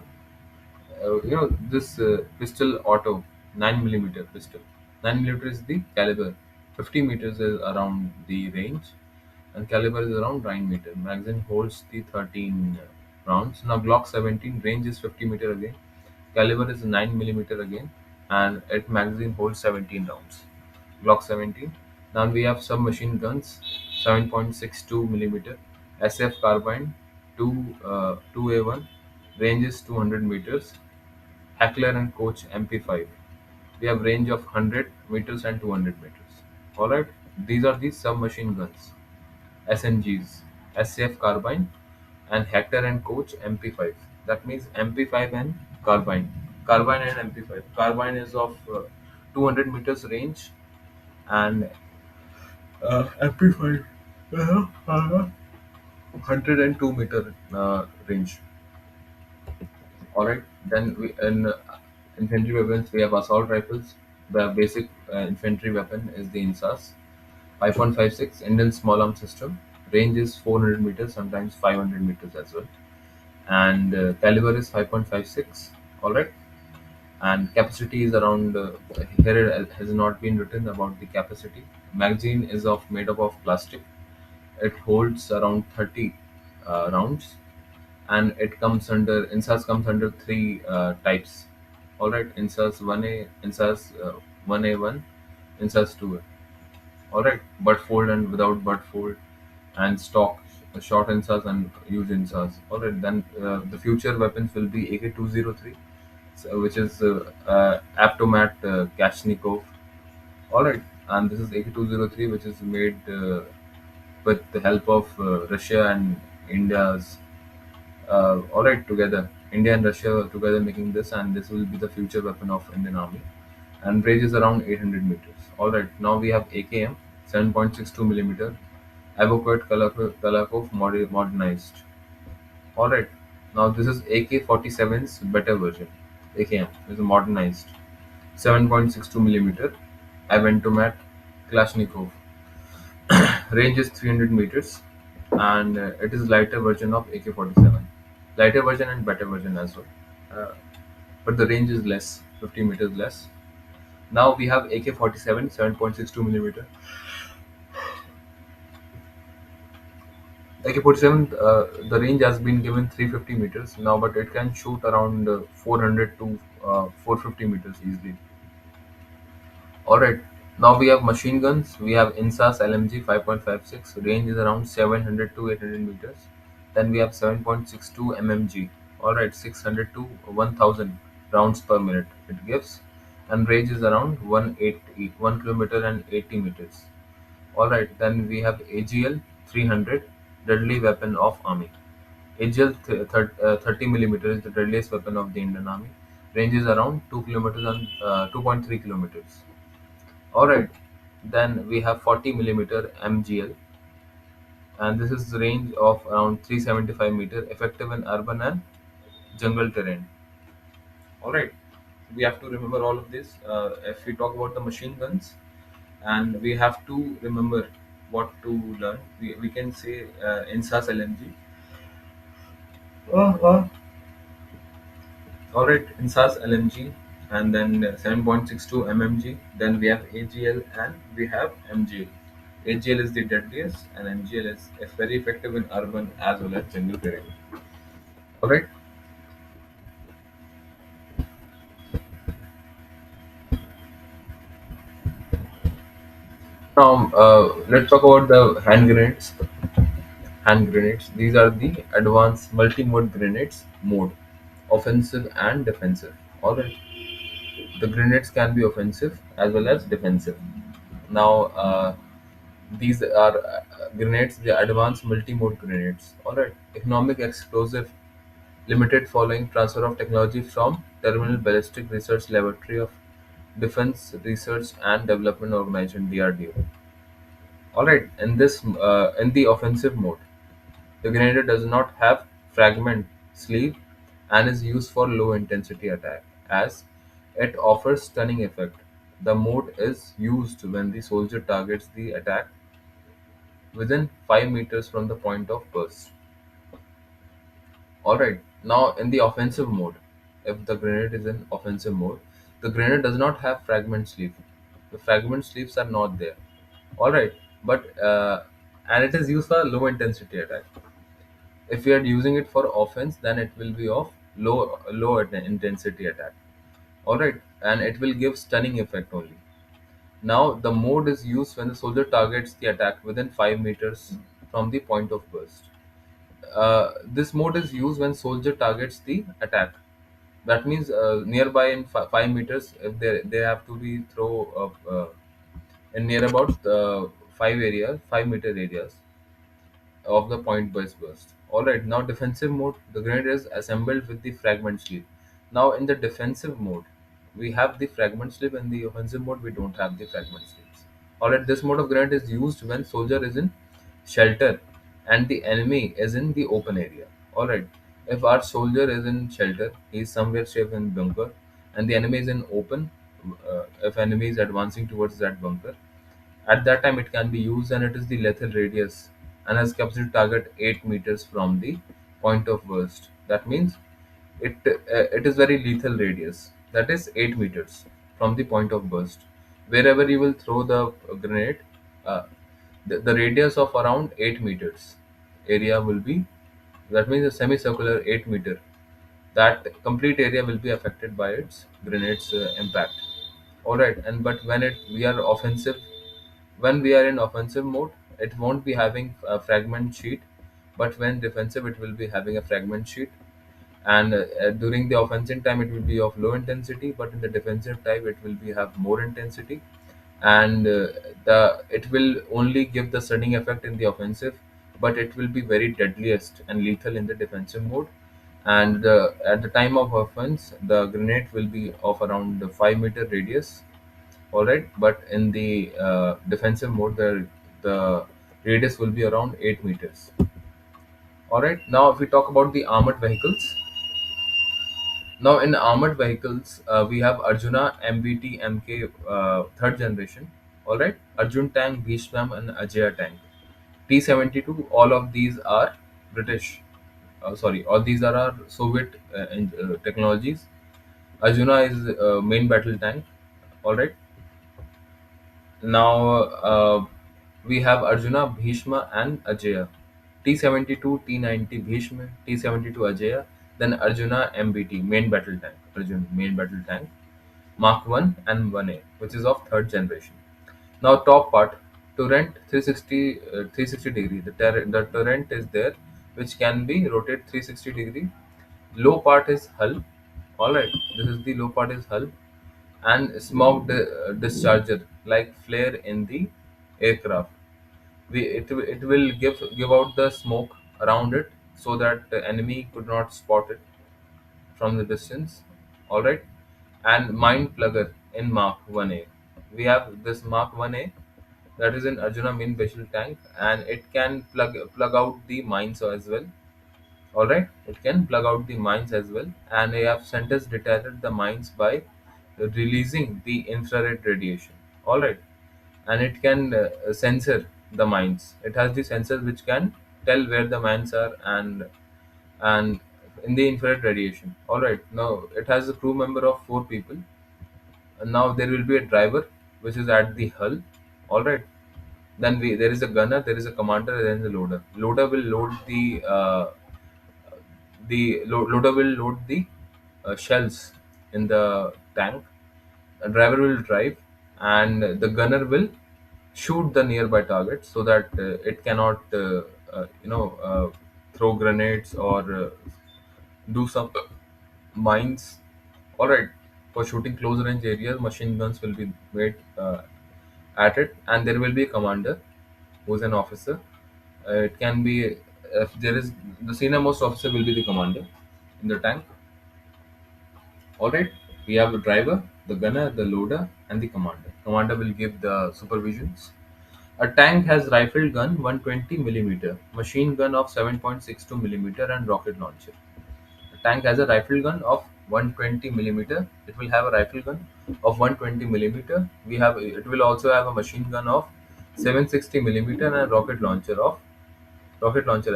This pistol auto 9 mm pistol. 9 mm is the caliber. 50 meters is around the range, and caliber is around 9 meter. Magazine holds the 13 rounds. Now Glock 17 range is 50 meter again. Caliber is 9 mm again, and its magazine holds 17 rounds. Glock 17. Now we have submachine guns, 7.62 mm, SF carbine, 2A1, range is 200 meters. Heckler and Koch MP5. We have range of 100 meters and 200 meters. All right, these are the submachine guns, SMGs, SCF carbine, and Hector and Koch MP5. That means MP5 and carbine. Carbine and MP5. Carbine is of 200 meters range, and MP5 102-meter range. All right. Then we in infantry weapons we have assault rifles. The basic infantry weapon is the INSAS 5.56 Indian small arm system. Range is 400 meters, sometimes 500 meters as well, and caliber is 5.56. All right, and capacity is around. Here it has not been written about the capacity. Magazine is of made up of plastic. It holds around 30 rounds, and it comes under INSAS comes under three types. All right, INSAS 1A, INSAS 1A1, INSAS 2A. All right, butt fold and without butt fold, and stock short INSAS and use INSAS. All right, then the future weapons will be AK-203, which is Aptomat Kashnikov. All right, and this is AK-203, which is made with the help of Russia and India's all right, together. India and Russia together making this, and this will be the future weapon of Indian Army. And range is around 800 meters. All right, now we have AKM 7.62 mm, Avocat Kalakov modernized. All right, now this is AK-47's better version. AKM is a modernized 7.62 mm, Aventomat Kalashnikov. Range is 300 meters, and it is lighter version of AK-47. Lighter version and better version as well. Uh, but the range is less, 50 meters less. Now we have AK-47, 7.62 mm. AK-47, the range has been given 350 meters now, but it can shoot around 400 to 450 meters easily. All right. Now we have machine guns. We have INSAS LMG 5.56. Range is around 700 to 800 meters. Then we have 7.62 mmg. All right, 600 to 1000 rounds per minute it gives, and range is around 180, 1 kilometer and 80 meters. All right. Then we have AGL 300, deadly weapon of army. AGL 30 millimeters is the deadliest weapon of the Indian Army. Range is around 2 kilometers and 2.3 kilometers. All right. Then we have 40 millimeter MGL, and this is the range of around 375 meter, effective in urban and jungle terrain. All right. We have to remember all of this. If we talk about the machine guns, and we have to remember what to learn. We can say INSAS LMG. All right, INSAS LMG, and then 7.62 mmg. Then we have AGL and we have MGL. AGL is the deadliest, and MGL is very effective in urban as well as jungle terrain. All right. Now let's talk about the hand grenades. Hand grenades. These are the advanced multi-mode grenades mode, offensive and defensive. All right. The grenades can be offensive as well as defensive. Now, these are grenades, the advanced multi-mode grenades. All right, economic explosive, limited following transfer of technology from Terminal Ballistic Research Laboratory of Defense Research and Development Organization (DRDO). All right, in the offensive mode, the grenade does not have fragment sleeve and is used for low intensity attack as it offers stunning effect. The mode is used when the soldier targets the attack within 5 meters from the point of burst. Alright, now in the offensive mode, if the grenade is in offensive mode, the grenade does not have fragment sleeve. The fragment sleeves are not there. Alright, but and it is used for low intensity attack. If we are using it for offense, then it will be of intensity attack. All right, and it will give stunning effect only. Now the mode is used when the soldier targets the attack within 5 meters from the point of burst. This mode is used when soldier targets the attack. That means nearby in 5 meters, if they have to be throw in near about 5 meter areas of the point burst burst. Alright, now defensive mode, the grenade is assembled with the fragment sleeve. Now in the defensive mode, we have the fragment sleeve. In the offensive mode, we don't have the fragment sleeves. Alright, this mode of grenade is used when soldier is in shelter and the enemy is in the open area. Alright, if our soldier is in shelter, he is somewhere safe in bunker, and the enemy is in open, if enemy is advancing towards that bunker, at that time, it can be used, and it is the lethal radius and has capacity to target 8 meters from the point of burst. That means it is very lethal radius. That is 8 meters from the point of burst. Wherever you will throw the grenade, uh, the radius of around 8 meters area will be. That means a semicircular 8 meter. That complete area will be affected by its grenade's impact. All right, and but when it we are offensive when we are in offensive mode, it won't be having a fragment sheet, but when defensive, it will be having a fragment sheet. And during the offensive time, it will be of low intensity, but in the defensive type, it will be have more intensity. And the it will only give the stunning effect in the offensive, but it will be very deadliest and lethal in the defensive mode. And at the time of offense, the grenade will be of around the 5 meter radius. All right, but in the defensive mode, the radius will be around 8 meters. All right, now if we talk about the armored vehicles, now in armored vehicles, we have Arjuna MBT MK third generation. All right, Arjun tank, Bhishmam, and Ajaya tank. T-72, all of these are British. Sorry, all these are our Soviet technologies. Arjuna is main battle tank. All right. Now we have Arjuna, Bhishma, and Ajaya. T-72, T-90 Bhishma, T-72 Ajaya, then Arjuna MBT, main battle tank. Arjun, main battle tank. Mark 1 and 1A, which is of third generation. Now top part, turret 360 degree. The turret is there, which can be rotated 360 degree. Low part is hull. All right, this is the low part is hull, and smoke discharger like flare in the aircraft. It will give out the smoke around it, so that the enemy could not spot it from the distance. All right, and mine plugger in Mark 1A. We have this Mark 1A that is in Arjuna main special tank, and it can plug out the mines as well. All right, it can plug out the mines as well, and they have centers detected the mines by releasing the infrared radiation. All right, and it can censor the mines. It has the sensors which can tell where the mines are, and in the infrared radiation. All right, now it has a crew member of 4 people, and now there will be a driver which is at the hull. All right, then there is a gunner, there is a commander, and then the loader. Loader will load loader will load the shells in the tank. A driver will drive, and the gunner will shoot the nearby target so that it cannot throw grenades or do some mines. All right, for shooting close range areas, machine guns will be made at it, and there will be a commander who is an officer. It can be, if there is, the senior most officer will be the commander in the tank. All right, we have the driver, the gunner, the loader, and the commander. Commander will give the supervisions. A tank has rifle gun 120 millimeter, machine gun of 7.62 millimeter, and rocket launcher. The tank has a rifle gun of 120 millimeter. It will have a rifle gun of 120 millimeter. It will also have a machine gun of 760 millimeter and a rocket launcher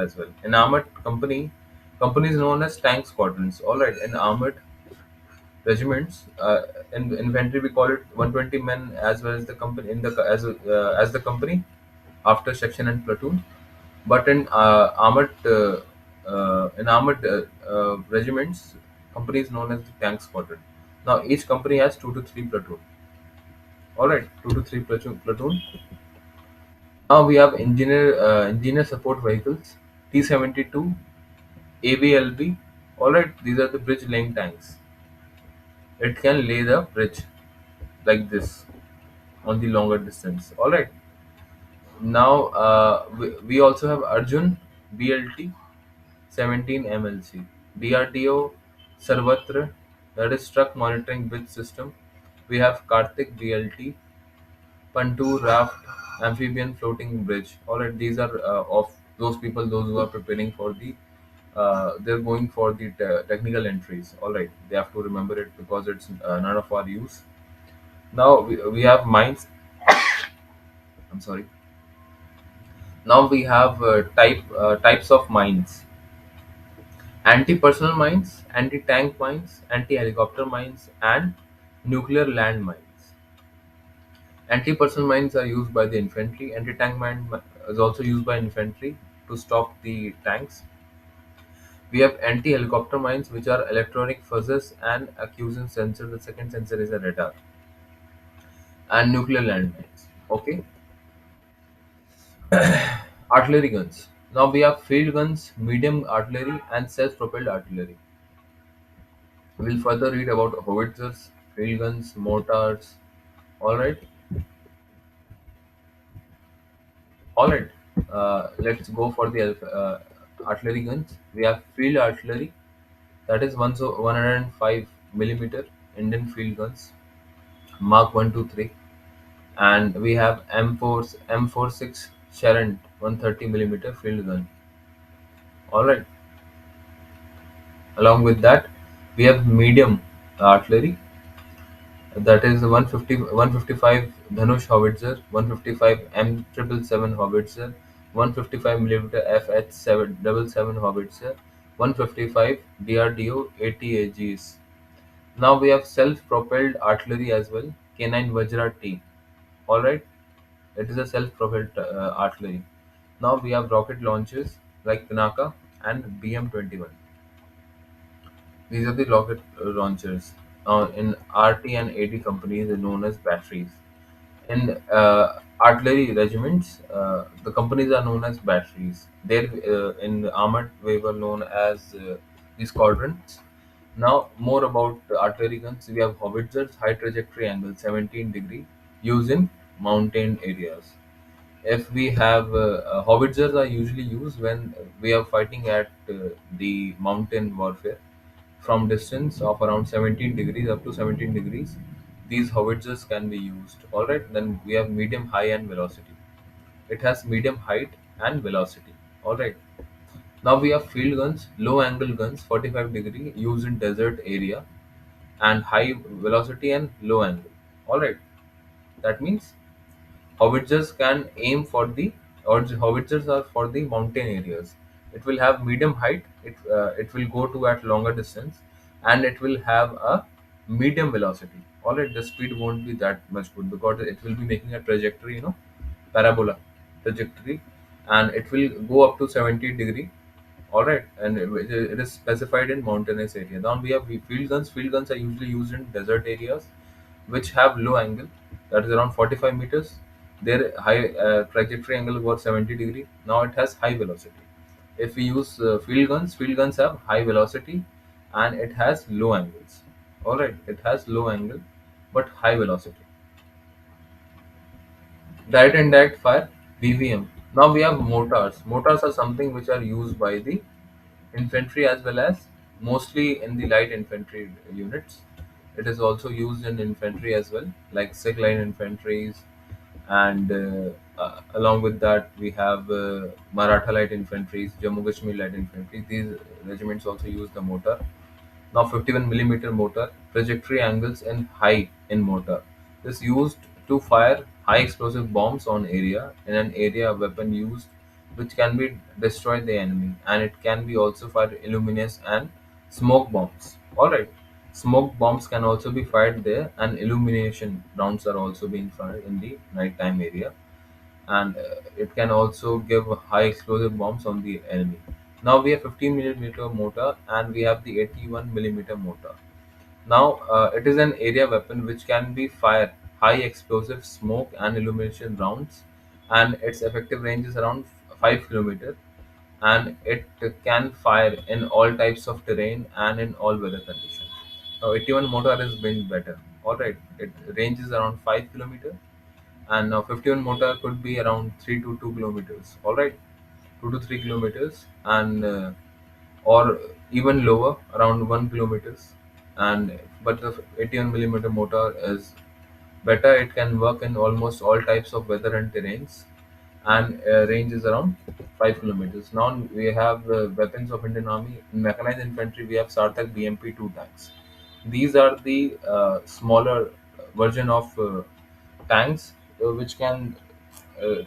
as well. An armored companies known as tank squadrons. All right, in armored regiments, in infantry we call it 120 men, as well as the company as the company after section and platoon. But in armored regiments, company is known as the tank squadron. Now each company has 2 to 3 platoon. All right, 2 to 3 platoon. Now we have engineer support vehicles, T-72, AVLB. All right, these are the bridge laying tanks. It can lay the bridge like this on the longer distance. All right. Now we also have Arjun BLT 17 MLC, DRDO Sarvatra, that is truck monitoring bridge system. We have Kartik BLT, Pantu raft amphibian floating bridge. All right, these are of those people, those who are preparing for the they're going for the technical entries. All right, they have to remember it because it's none of our use. Now we have mines. I'm sorry. Now we have types of mines: anti-personnel mines, anti-tank mines, anti-helicopter mines, and nuclear land mines. Anti-personnel mines are used by the infantry. Anti-tank mine is also used by infantry to stop the tanks. We have anti-helicopter mines, which are electronic fuzzers and accusation sensor. The second sensor is a radar, and nuclear land mines. Okay, artillery guns. Now we have field guns, medium artillery, and self-propelled artillery. We'll further read about howitzers, field guns, mortars. All right, all right. Let's go for the artillery guns. We have field artillery, that is 105 millimeter Indian field guns, Mark 123, and we have M46 Sharant 130 millimeter field gun. All right. Along with that, we have medium artillery, that is 155 Dhanush howitzer, 155 M777 howitzer, 155 millimeter FH777 howitzer, 155 DRDO 80 AGs. Now we have self-propelled artillery as well, K9 Vajra T. All right, it is a self-propelled artillery. Now we have rocket launchers like Pinaka and BM21. These are the rocket launchers. In RT and AD companies, are known as batteries. In artillery regiments, the companies are known as batteries. There, in the armored, we were known as the squadrons. Now, more about the artillery guns. We have howitzers, high trajectory angle, 17 degree, used in mountain areas. If we have howitzers are usually used when we are fighting at the mountain warfare from distance of around 17 degrees up to 17 degrees. These howitzers can be used. All right, then we have medium, high, and velocity. It has medium height and velocity. All right. Now we have field guns, low angle guns, 45 degree, used in desert area, and high velocity and low angle. All right. That means howitzers can aim for the, or howitzers are for the mountain areas. It will have medium height. It will go to at longer distance, and it will have a medium velocity. All right, the speed won't be that much good because it will be making a trajectory, parabola trajectory, and it will go up to 70 degree. All right, and it is specified in mountainous area. Now we have field guns. Field guns are usually used in desert areas, which have low angle, that is around 45 meters. Their high trajectory angle was 70 degree. Now it has high velocity. If we use field guns have high velocity, and it has low angles. All right, it has low angle, but high velocity. Direct and indirect fire, BVM. Now we have mortars. Mortars are something which are used by the infantry as well as mostly in the light infantry units. It is also used in infantry as well, like sick line infantries, and along with that we have Maratha light infantries, Jammu Kashmir light infantry. These regiments also use the mortar. Now 51 millimeter mortar, trajectory angles and high in mortar. This used to fire high explosive bombs on area in an area weapon used which can be destroy the enemy, and it can be also fire illuminous and smoke bombs. Alright. Smoke bombs can also be fired there, and illumination rounds are also being fired in the nighttime area, and it can also give high explosive bombs on the enemy. Now we have 15 millimeter mortar, and we have the 81 millimeter mortar. Now it is an area weapon which can be fire high explosive smoke and illumination rounds, and its effective range is around 5 kilometer, and it can fire in all types of terrain and in all weather conditions. Now 81 mortar has been better. All right, it ranges around 5 kilometer, and now 51 motor could be around 3 to 2 kilometers. All right, 2 to 3 kilometers, and or even lower, around 1 kilometers. And but the 81 millimeter motor is better. It can work in almost all types of weather and terrains, and range is around 5 kilometers. Now we have weapons of Indian Army. In mechanized infantry, we have Sarthak BMP 2 tanks. These are the smaller version of tanks which can uh,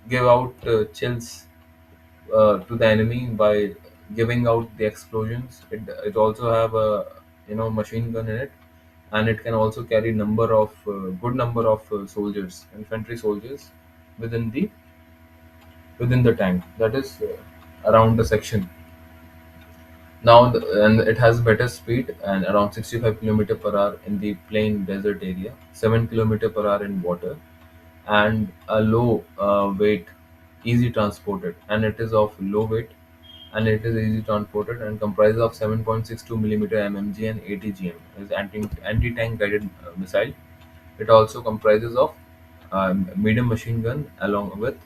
give out chills to the enemy by giving out the explosions. It also have a machine gun in it, and it can also carry number of good number of soldiers, infantry soldiers within the tank. That is around the section. Now and it has better speed and around 65 kilometer per hour in the plain desert area, 7 kilometer per hour in water, and a low weight, easy transported, and it is of low weight, and it is easy transported and comprises of 7.62 millimeter mmg and 80 gm is anti-tank guided missile. It also comprises of medium machine gun along with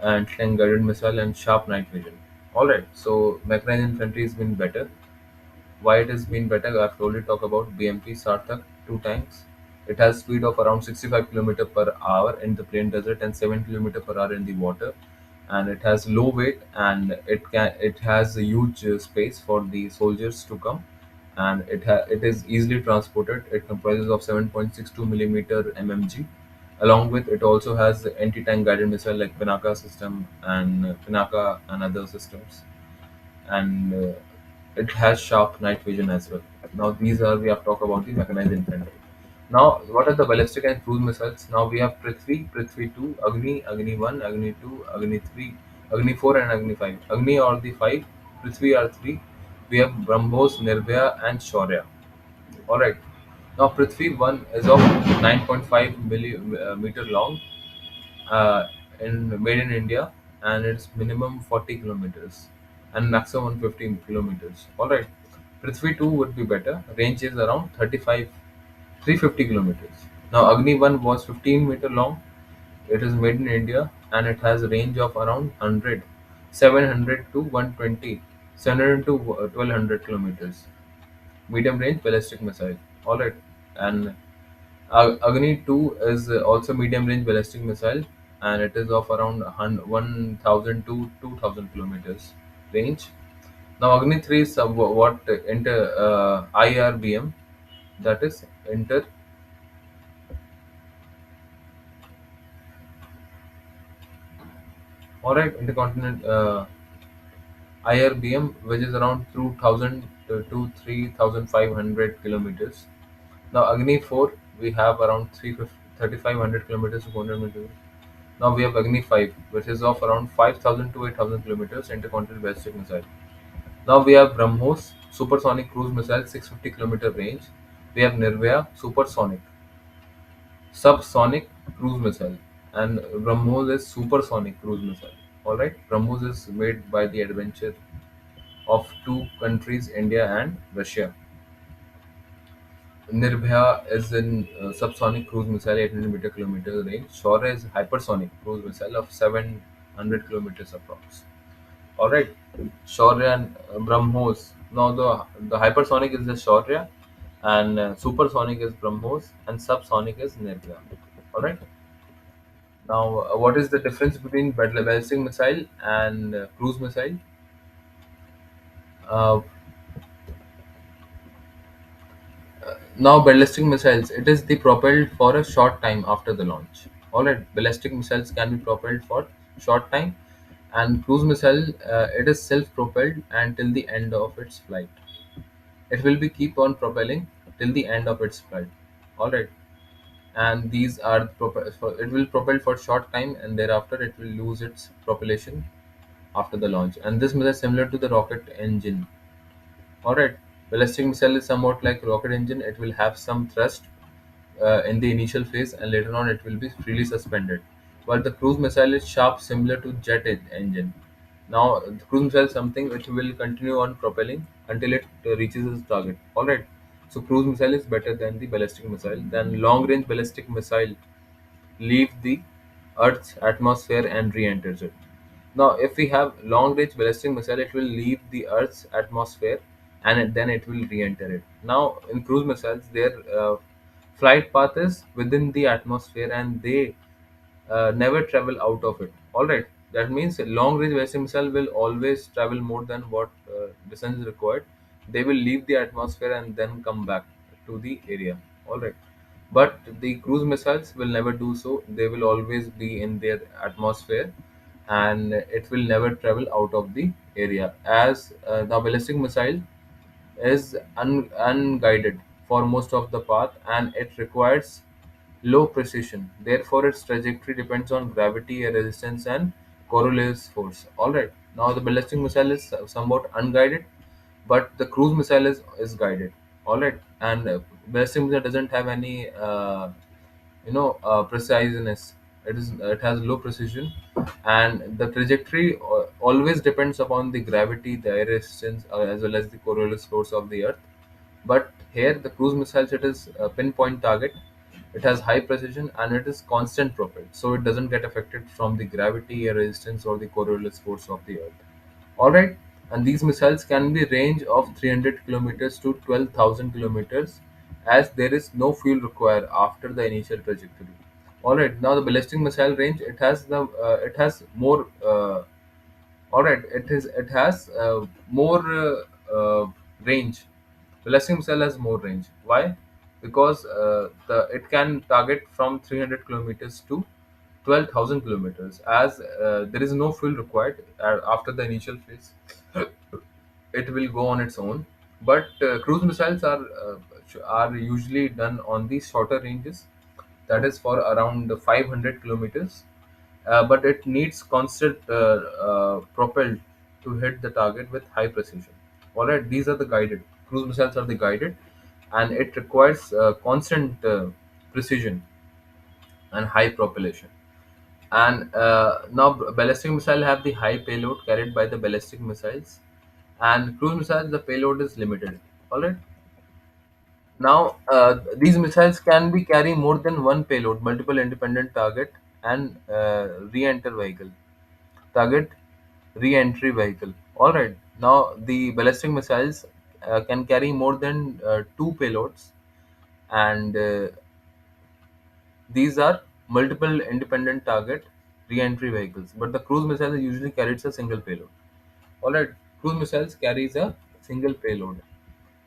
anti-tank guided missile and sharp night vision. All right, so mechanized infantry has been better. Why it has been better? I've already talked about BMP Sarthak, two tanks. It has speed of around 65 km per hour in the plain desert and 7 km per hour in the water, and it has low weight, and it has a huge space for the soldiers to come, and it is easily transported. It comprises of 7.62 millimeter mmg. Along with it also has the anti-tank guided missile like Pinaka system and Pinaka and other systems, and it has sharp night vision as well. Now these are we have talked about the mechanized infantry. Now what are the ballistic and cruise missiles? Now we have Prithvi, Prithvi 2, Agni, Agni 1, Agni 2, Agni 3, Agni 4 and Agni 5. Agni are the 5, Prithvi are 3. We have Brahmos, Nirbhaya and Shaurya. Alright. Now Prithvi 1 is of 9.5 meter long, uh, made in India, and it's minimum 40 kilometers and maximum 150 kilometers. All right, Prithvi 2 would be better. Range is around 350 kilometers. Now Agni 1 was 15 meter long, It is made in India and it has a range of around 100, 700 to 120, 700 to 1200 kilometers. Medium range ballistic missile. All right, and Agni 2 is also medium range ballistic missile, and it is of around 1000 to 2000 kilometers range. Now Agni 3 is what inter IRBM, that is inter all right intercontinental IRBM, which is around 2000 to 3500 kilometers. Now Agni 4 we have around 3500 kilometers to 400 meters. Now we have Agni 5, which is of around 5000 to 8000 kilometers intercontinental ballistic missile. Now we have BrahMos supersonic cruise missile, 650 kilometer range. We have Nirvaya supersonic subsonic cruise missile, and BrahMos is supersonic cruise missile. All right, BrahMos is made by the adventure of two countries, India and Russia. Nirbhaya is in subsonic cruise missile, 800 meter kilometer range. Shaurya is hypersonic cruise missile of 700 kilometers approx. All right, Shaurya and BrahMos. Now the hypersonic is the Shaurya, and supersonic is BrahMos, and subsonic is Nirbhaya. All right. Now, what is the difference between ballistic missile and cruise missile? Uh, Now, ballistic missiles, it is the propelled for a short time after the launch. All right, ballistic missiles can be propelled for short time, and cruise missile, it is self-propelled until the end of its flight. It will be keep on propelling till the end of its flight. All right, and these are it will propel for short time, and thereafter it will lose its propulsion after the launch. And this missile is similar to the rocket engine. All right, ballistic missile is somewhat like rocket engine. It will have some thrust in the initial phase, and later on it will be freely suspended. While the cruise missile is sharp, similar to engine. Now, the cruise missile is something which will continue on propelling until it reaches its target. All right. So, cruise missile is better than the ballistic missile. Then, long range ballistic missile leave the Earth's atmosphere and re-enters it. Now, if we have long-range ballistic missile, it will leave the Earth's atmosphere and then it will re-enter it. Now, in cruise missiles, their flight path is within the atmosphere and they never travel out of it. All right, that means a long-range ballistic missile will always travel more than what distance is required. They will leave the atmosphere and then come back to the area. All right, but the cruise missiles will never do so. They will always be in their atmosphere and it will never travel out of the area, as the ballistic missile is unguided for most of the path and it requires low precision. Therefore, its trajectory depends on gravity, air resistance, and Coriolis force. All right. Now, the ballistic missile is somewhat unguided, but the cruise missile is guided. All right, and ballistic missile doesn't have any preciseness. It has low precision, and the trajectory always depends upon the gravity, the air resistance, as well as the Coriolis force of the Earth. But here, the cruise missiles, it is a pinpoint target. It has high precision and it is constant propelled, so it doesn't get affected from the gravity, air resistance, or the Coriolis force of the Earth. All right, and these missiles can be range of 300 kilometers to 12,000 kilometers, as there is no fuel required after the initial trajectory. All right, now the ballistic missile range, it has more. All right, it has more range. Ballistic missile has more range. Why? Because the it can target from 300 kilometers to 12,000 kilometers, as there is no fuel required after the initial phase. It will go on its own. But cruise missiles are usually done on the shorter ranges, that is for around 500 kilometers, but it needs constant propelled to hit the target with high precision. All right, these are the guided. Cruise missiles are the guided, and it requires constant precision and high propulsion. And now ballistic missile have the high payload carried by the ballistic missiles, and cruise missiles the payload is limited. All right. Now, these missiles can be carry more than one payload, multiple independent target, and re-enter vehicle. Target re-entry vehicle. All right. Now the ballistic missiles can carry more than two payloads, and these are multiple independent target re-entry vehicles. But the cruise missile usually carries a single payload. All right. Cruise missiles carries a single payload.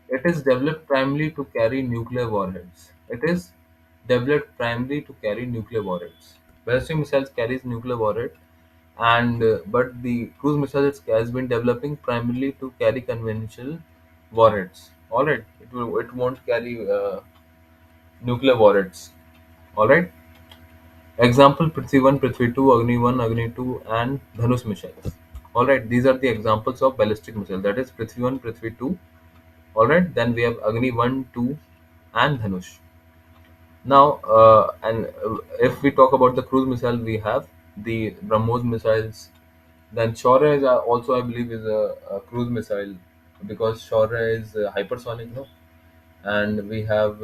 It is developed primarily to carry nuclear warheads. It is developed primarily to carry nuclear warheads. Ballistic missiles carries nuclear warhead, and but the cruise missile has been developing primarily to carry conventional warheads. All right, it won't carry nuclear warheads. All right. Example: Prithvi 1, Prithvi 2, Agni 1, Agni 2, and Dhanush missiles. All right, these are the examples of ballistic missile. That is Prithvi 1, Prithvi 2. All right, then we have Agni 1, 2, and Dhanush. Now, if we talk about the cruise missile, we have the BrahMos missiles. Then Shaurya is also, I believe, is a cruise missile because Shaurya is hypersonic, no? And we have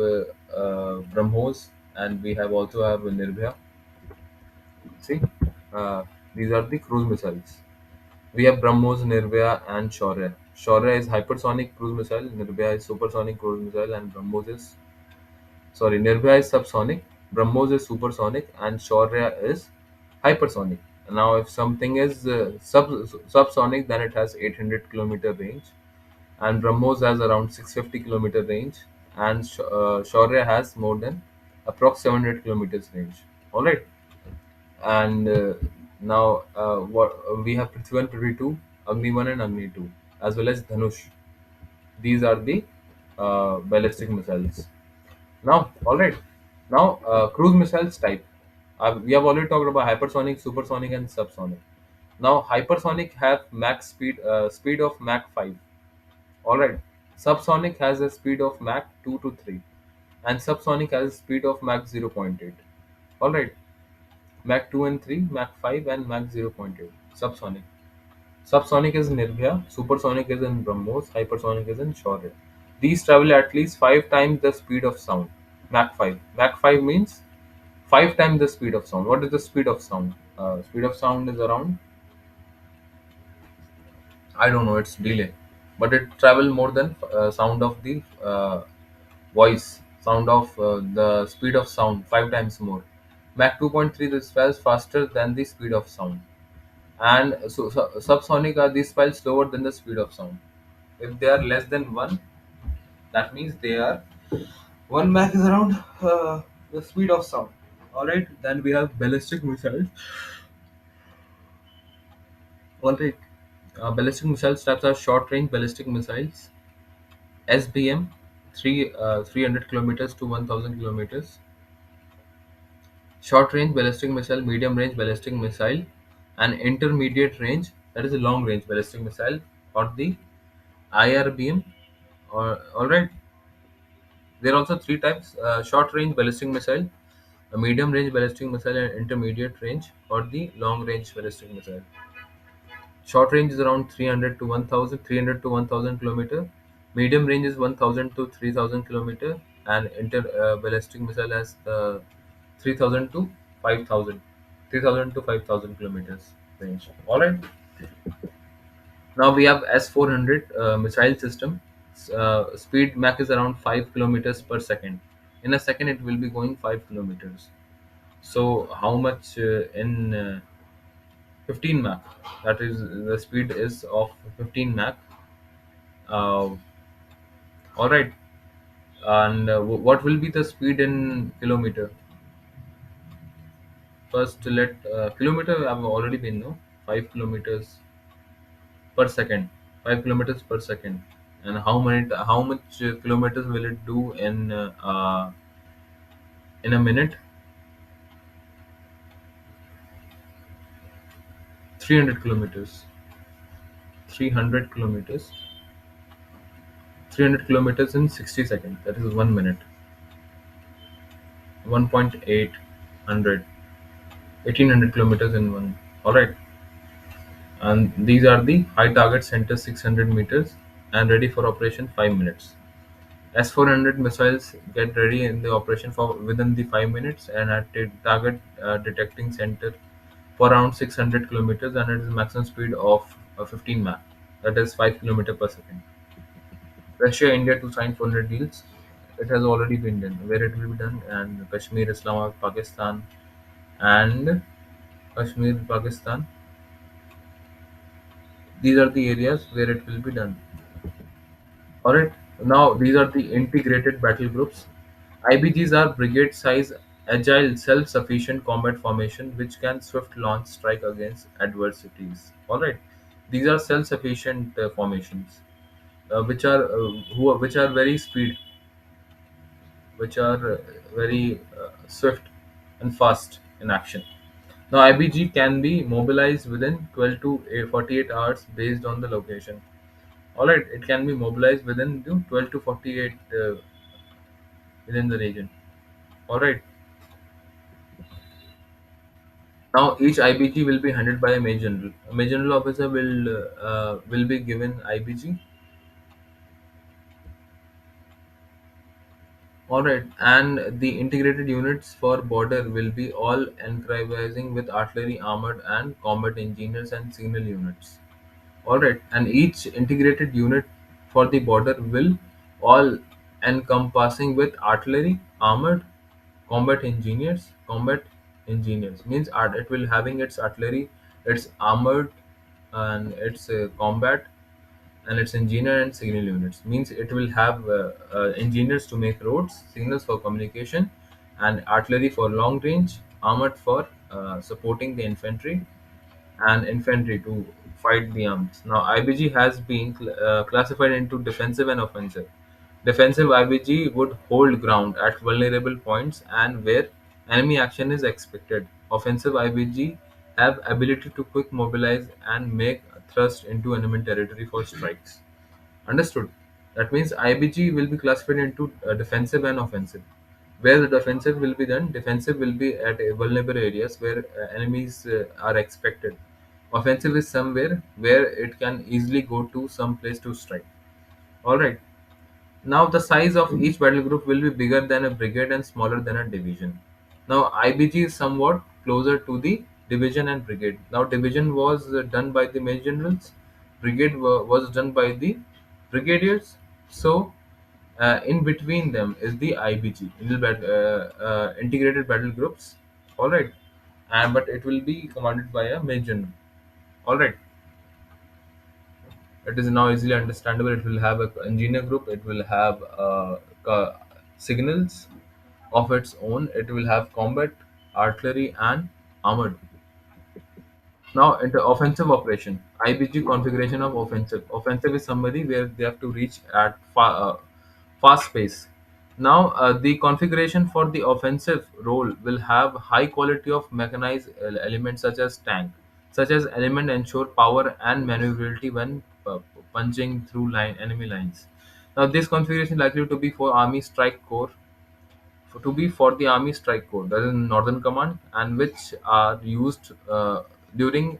BrahMos, and we have also have Nirbhaya. See, uh, these are the cruise missiles. We have BrahMos, Nirbhaya, and Shaurya. Shaurya is hypersonic cruise missile, Nirbhaya is supersonic cruise missile, and BrahMos is Nirbhaya is subsonic, BrahMos is supersonic, and Shaurya is hypersonic. Now, if something is subsonic, then it has 800-kilometer range, and BrahMos has around 650-kilometer range, and Shaurya has more than approx 700 kilometers range. All right, and now what we have Prithvi 1, Prithvi 2, Agni 1, and Agni 2, as well as Dhanush. These are the ballistic missiles. Now, all right. Now, cruise missiles type. We have already talked about hypersonic, supersonic, and subsonic. Now, hypersonic have max speed of Mach 5. All right. Subsonic has a speed of Mach 2 to 3, and subsonic has a speed of Mach 0.8. All right. Mach 2 and 3, Mach 5, and Mach 0.8. Subsonic. Subsonic is in Nirbhaya, supersonic is in BrahMos, hypersonic is in Shaurya. These travel at least 5 times the speed of sound. Mach 5. Mach 5 means 5 times the speed of sound. What is the speed of sound? Speed of sound is around, I don't know, it's delay, but it travel more than sound of the voice, sound of the speed of sound 5 times more. Mach 2.3 is travels faster than the speed of sound, and subsonic are these files slower than the speed of sound. If they are less than one, that means they are one Mach is around the speed of sound. All right. Then we have ballistic missiles. All right. Ballistic missile types are short range ballistic missiles, SBM, 300 kilometers to 1000 kilometers. Short range ballistic missile, medium range ballistic missile, and intermediate range, that is a long range ballistic missile, or the IRBM. Or all right, there are also three types: short range ballistic missile, a medium range ballistic missile, and intermediate range or the long range ballistic missile. Short range is around 300 to 1000, 300 to 1000 kilometer. Medium range is 1000 to 3000 kilometer, and inter ballistic missile has 3000 to 5000, 3000 to 5000 kilometers range. All right. Now we have S400 missile system. Speed Mach is around 5 kilometers per second. In a second, it will be going 5 kilometers. So how much in 15 Mach? That is the speed is of 15 Mach. Uh, all right. And what will be the speed in kilometer? First, let kilometer. I've already been no 5 kilometers per second. 5 kilometers per second. And how much kilometers will it do in a minute? 300 kilometers. 300 kilometers. 300 kilometers in 60 seconds. That is 1 minute. 1.8 hundred. 1800 kilometers in one. All right. And these are the high target center 600 meters and ready for operation 5 minutes. S400 missiles get ready in the operation for within the 5 minutes and at a target detecting center for around 600 kilometers, and it is maximum speed of 15 Mach, that is 5 kilometer per second. Russia, India to sign 400 deals. It has already been done. Where it will be done? And Kashmir, Islamabad, Pakistan, and Kashmir, Pakistan. These are the areas where it will be done. Alright. Now these are the integrated battle groups. IBGs are brigade-size, agile, self-sufficient combat formation which can swift launch strike against adversities. Alright. These are self-sufficient formations, which are very speed, which are very swift and fast in action. Now, IBG can be mobilized within 12 to 48 hours based on the location. All right, it can be mobilized within 12 to 48 within the region. All right. Now, each IBG will be handled by a major general. A major general officer will be given IBG. All right, and the integrated units for border will be all encompassing with artillery, armored, and combat engineers and signal units. All right, and each integrated unit for the border will all encompassing with artillery, armored, combat engineers means it will having its artillery, its armored, and its combat, and its engineer and signal units means it will have engineers to make roads, signals for communication, and artillery for long range, armored for supporting the infantry, and infantry to fight the arms. Now, IBG has been classified into defensive and offensive. Defensive IBG would hold ground at vulnerable points and where enemy action is expected. Offensive IBG have ability to quick mobilize and make thrust into enemy territory for strikes. Understood. That means IBG will be classified into defensive and offensive. Where the defensive will be done, defensive will be at vulnerable areas where enemies are expected. Offensive is somewhere where it can easily go to some place to strike. All right. Now the size of each battle group will be bigger than a brigade and smaller than a division. Now IBG is somewhat closer to the division and brigade. Now division was done by the major generals, brigade was done by the brigadiers. So in between them is the IBG, integrated battle groups. All right, and but it will be commanded by a major general. All right, it is now easily understandable. It will have a engineer group. It will have signals of its own. It will have combat, artillery, and armored. Now, into offensive operation, IBG configuration of offensive. Offensive is somebody where they have to reach at fast pace. Now, the configuration for the offensive role will have high quality of mechanized elements such as element ensure power and maneuverability when punching through enemy lines. Now, this configuration likely to be for Army Strike Corps, for the Army Strike Corps, that is Northern Command, and which are used during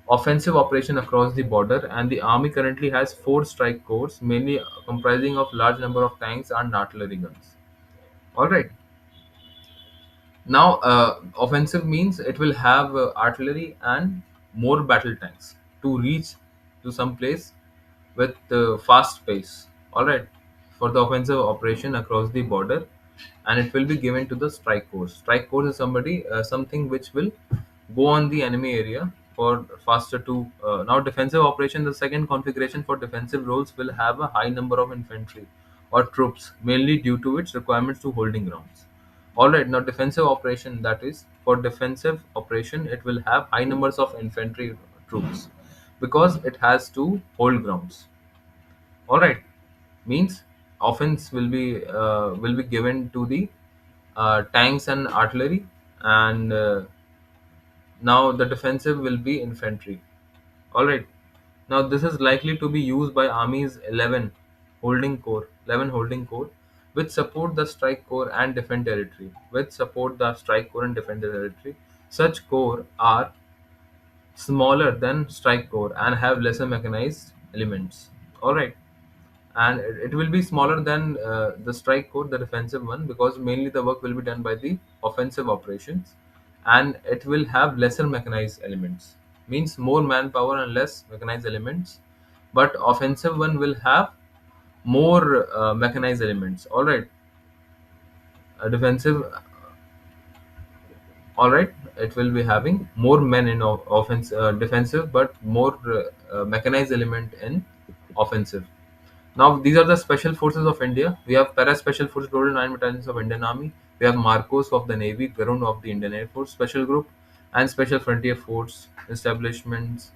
offensive operation across the border. And the army currently has four strike corps, mainly comprising of large number of tanks and artillery guns. All right. Now, offensive means it will have artillery and more battle tanks to reach to some place with fast pace. All right, for the offensive operation across the border, and it will be given to the strike force. Strike force is something which will go on the enemy area for faster to. Now, defensive operation. The second configuration for defensive roles will have a high number of infantry or troops, mainly due to its requirements to holding grounds. All right, now defensive operation, that is for defensive operation, it will have high numbers of infantry troops because it has to hold grounds. All right, means offense will be given to the tanks and artillery, and now the defensive will be infantry. All right. Now this is likely to be used by armies 11 holding corps, which support the strike corps and defend territory. Such corps are smaller than strike corps and have lesser mechanized elements. All right. and it will be smaller than the strike code, the defensive one, because mainly the work will be done by the offensive operations, and it will have lesser mechanized elements, means more manpower and less mechanized elements. But offensive one will have more mechanized elements. All right, defensive, all right, it will be having more men in offense, defensive, but more mechanized element in offensive. Now, these are the special forces of India. We have para special forces, total 9 battalions of Indian Army. We have Marcos of the Navy, Garund of the Indian Air Force Special Group, and Special Frontier Force establishments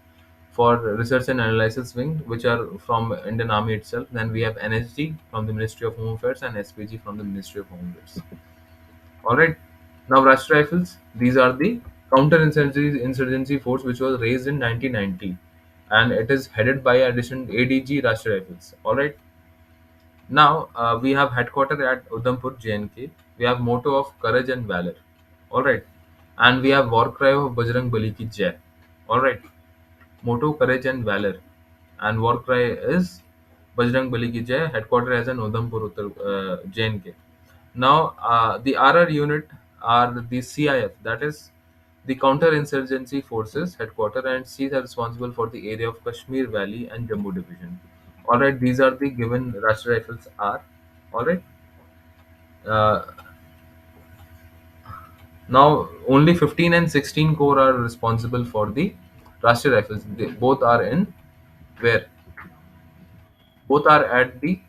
for research and analysis wing, which are from Indian Army itself. Then we have NSG from the Ministry of Home Affairs and SPG from the Ministry of Home Affairs. All right. Now, Rashtra Rifles. These are the counter-insurgency force which was raised in 1990, and it is headed by addition ADG Rashtra Rifles. All right. Now we have headquarters at Udhampur, JNK. We have motto of courage and valor. All right, and we have war cry of Bajrang Bali ki Jai. All right, motto courage and valor, and war cry is Bajrang Bali ki Jai. Headquarters as in Udhampur, JNK. Now the RR unit are the CIF, that is the counter-insurgency forces headquarters, and Cs are responsible for the area of Kashmir Valley and Jammu division. All right, these are the given Rashtra Rifles are. All right. Uh, Now only 15 and 16 corps are responsible for the Rashtra Rifles. They, both are in where? Both are at the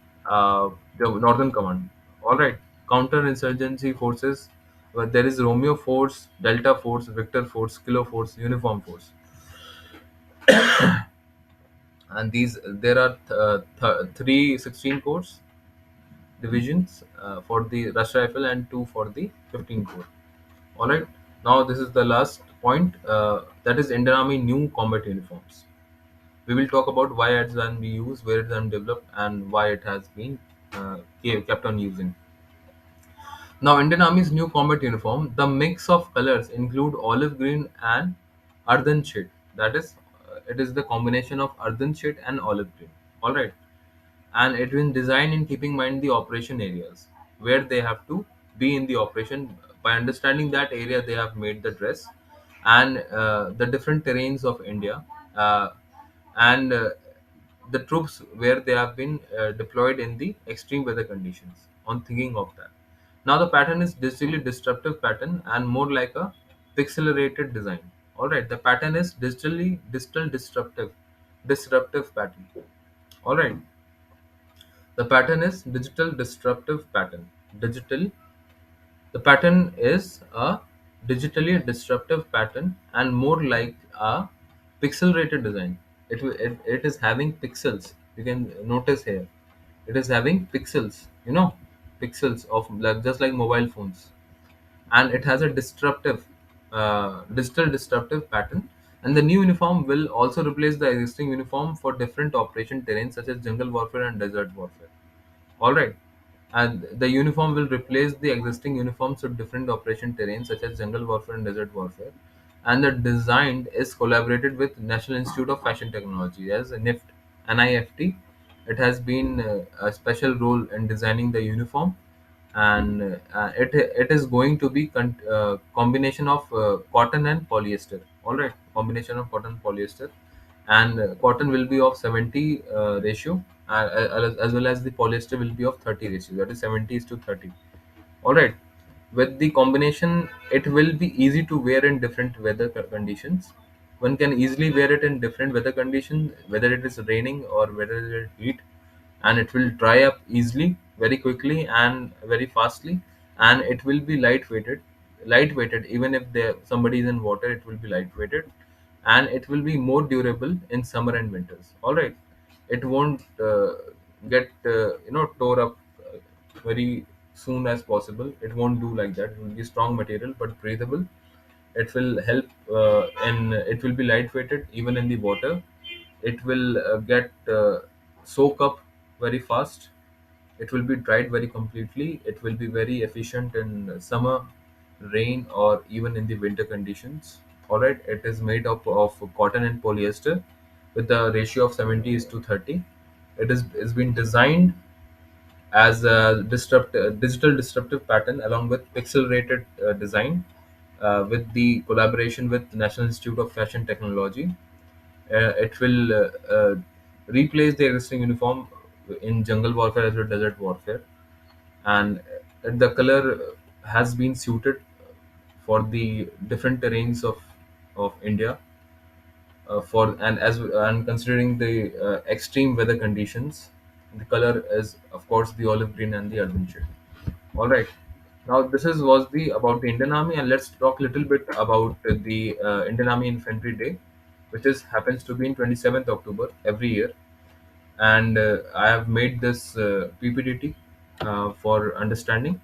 Northern Command. All right. Counter-insurgency forces. There is Romeo Force, Delta Force, Victor Force, Kilo Force, Uniform Force, and these there are three 16 corps divisions for the Rashtra Rifle and two for the 15 corps. All right. Now this is the last point. That is Indian Army new combat uniforms. We will talk about why it's been be used, where it's been developed, and why it has been kept on using. Now, Indian Army's new combat uniform, the mix of colors include olive green and earthen shade. That is, it is the combination of earthen shade and olive green. All right, and it was designed in keeping in mind the operation areas where they have to be in the operation. By understanding that area, they have made the dress, and the different terrains of India, uh, and the troops where they have been deployed in the extreme weather conditions. On thinking of that, now the pattern is digitally disruptive pattern and more like a pixelated design. All right, the pattern is digital disruptive pattern. All right, the pattern is digital disruptive pattern. Digital. The pattern is a digitally disruptive pattern and more like a pixel-rated design. It is having pixels. You can notice here. It is having pixels. Pixels of like just like mobile phones, and it has a digital disruptive pattern. And the new uniform will also replace the existing uniform for different operation terrains such as jungle warfare and desert warfare. All right. And the uniform will replace the existing uniforms with different operation terrains such as jungle warfare and desert warfare. And the design is collaborated with National Institute of Fashion Technology as a NIFT. It has been a special role in designing the uniform, and it is going to be combination of cotton and polyester. All right, combination of cotton and polyester, and cotton will be of 70 ratio, as well as the polyester will be of 30 ratio, that is 70 is to 30. All right, with the combination it will be easy to wear in different weather conditions. One can easily wear it in different weather conditions, whether it is raining or whether it is heat, and it will dry up easily, very quickly and very fastly, and it will be lightweighted. Even if somebody is in water, it will be lightweighted, and it will be more durable in summer and winters. All right, it won't get tore up very soon as possible. It won't do like that. It will be strong material but breathable. It will help in it will be lightweighted even in the water. It will get soak up very fast. It will be dried very completely. It will be very efficient in summer, rain, or even in the winter conditions. All right, it is made up of cotton and polyester with a ratio of 70 is to 30. It's been designed as a digital disruptive pattern along with pixel rated design with the collaboration with National Institute of Fashion Technology. It will replace the existing uniform in jungle warfare as well as desert warfare, and the color has been suited for the different terrains of India for and considering the extreme weather conditions, the color is of course the olive green and the urban shade. All right. Now this is was the about the Indian Army, and let's talk a little bit about the Indian Army Infantry Day, which is happens to be in 27th October every year. And I have made this PPTT for understanding.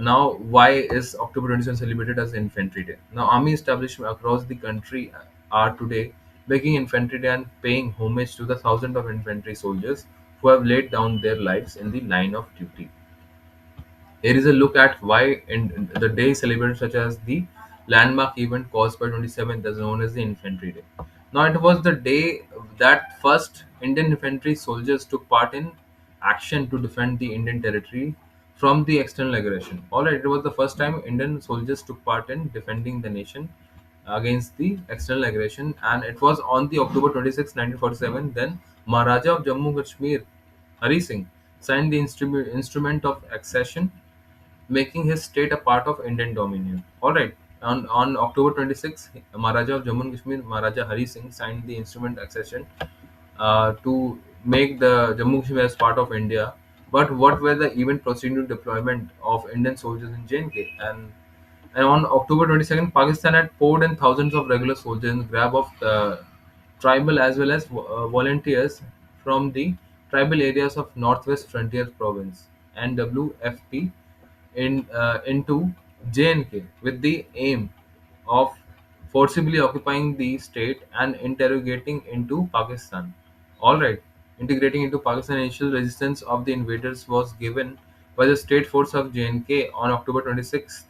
Now, why is October 27 celebrated as Infantry Day? Now, army establishments across the country are today making Infantry Day and paying homage to the thousands of infantry soldiers who have laid down their lives in the line of duty. Here is a look at why in the day celebrated such as the landmark event caused by 27th as known as the Infantry Day. Now it was the day that first Indian infantry soldiers took part in action to defend the Indian territory from the external aggression. Alright, it was the first time Indian soldiers took part in defending the nation against the external aggression, and it was on the October 26, 1947. Then Maharaja of Jammu Kashmir, Hari Singh, signed the instrument of accession, making his state a part of Indian dominion. All right. On October 26th, Maharaja of Jammu and Kashmir, Maharaja Hari Singh, signed the instrument accession to make the Jammu and Kashmir as part of India. But what were the event proceeding deployment of Indian soldiers in J&K? And on October 22nd, Pakistan had poured in thousands of regular soldiers in grab of the tribal as well as volunteers from the tribal areas of Northwest Frontier Province (NWFP) into J&K with the aim of forcibly occupying the state and interrogating into Pakistan. All right, integrating into Pakistan, initial resistance of the invaders was given by the state force of J&K on October 26th.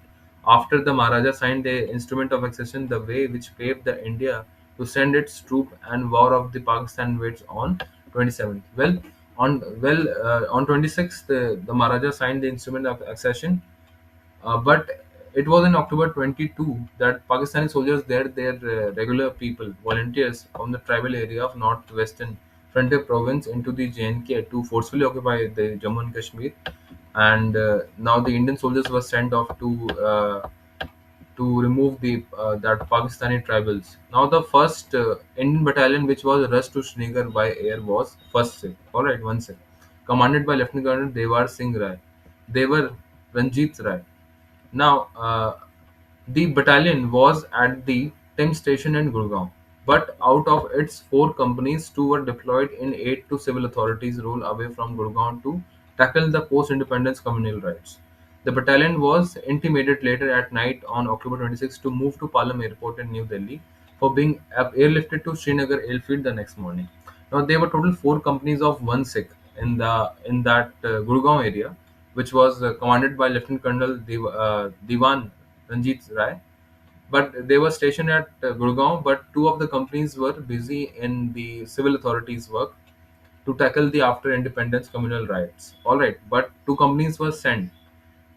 After the Maharaja signed the instrument of accession, the way which paved the India to send its troop and war of the Pakistan invades on 27th. On 26th, the Maharaja signed the instrument of accession, but it was in October 22 that Pakistani soldiers led their regular people, volunteers from the tribal area of northwestern Frontier Province into the JNK to forcefully occupy the Jammu and Kashmir. And now the Indian soldiers were sent off to remove the that Pakistani tribals. Now the first Indian battalion which was rushed to Srinagar by air was first Sikh. All right, one Sikh, commanded by Lieutenant Colonel Devar Singh Rai. They were Ranjit Rai. Now, the battalion was at the Tim station in Gurgaon, but out of its four companies, two were deployed in aid to civil authorities role away from Gurgaon to tackle the post-independence communal rights. The battalion was intimated later at night on October 26 to move to Palam Airport in New Delhi for being airlifted to Srinagar airfield the next morning. Now there were total four companies of one Sikh in that Gurgaon area, which was commanded by Lieutenant Colonel Diwan Ranjit Rai. But they were stationed at Gurgaon, but two of the companies were busy in the civil authorities work to tackle the after independence communal riots. All right, but two companies were sent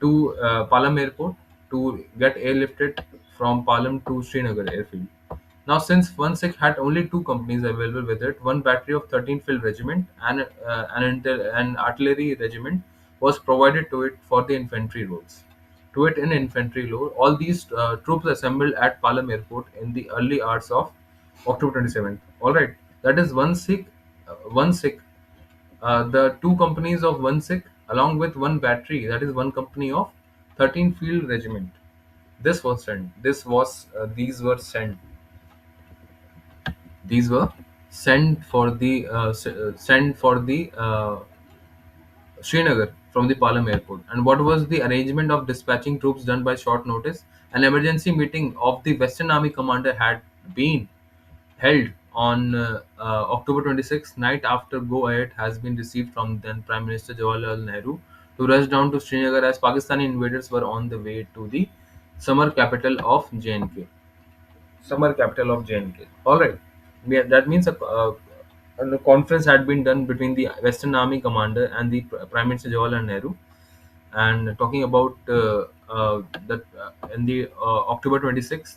to Palam Airport to get airlifted from Palam to Srinagar airfield. Now, since one Sikh had only two companies available with it, one battery of 13 field regiment and an artillery regiment was provided to it for the infantry roles. To it in infantry role, all these troops assembled at Palam Airport in the early hours of October 27th. All right, that is one Sikh, the two companies of one Sikh, along with one battery, that is one company of 13 field regiment. This was sent. These were sent. These were sent for the Srinagar from the Palam airport. And what was the arrangement of dispatching troops done by short notice? An emergency meeting of the Western Army commander had been held on October 26th night after go ahead has been received from then Prime Minister Jawaharlal Nehru to rush down to Srinagar as Pakistani invaders were on the way to the summer capital of JNK. Summer capital of JNK. All right, yeah, that means a conference had been done between the Western Army commander and the Prime Minister Jawaharlal Nehru, and talking about that in the October 26th,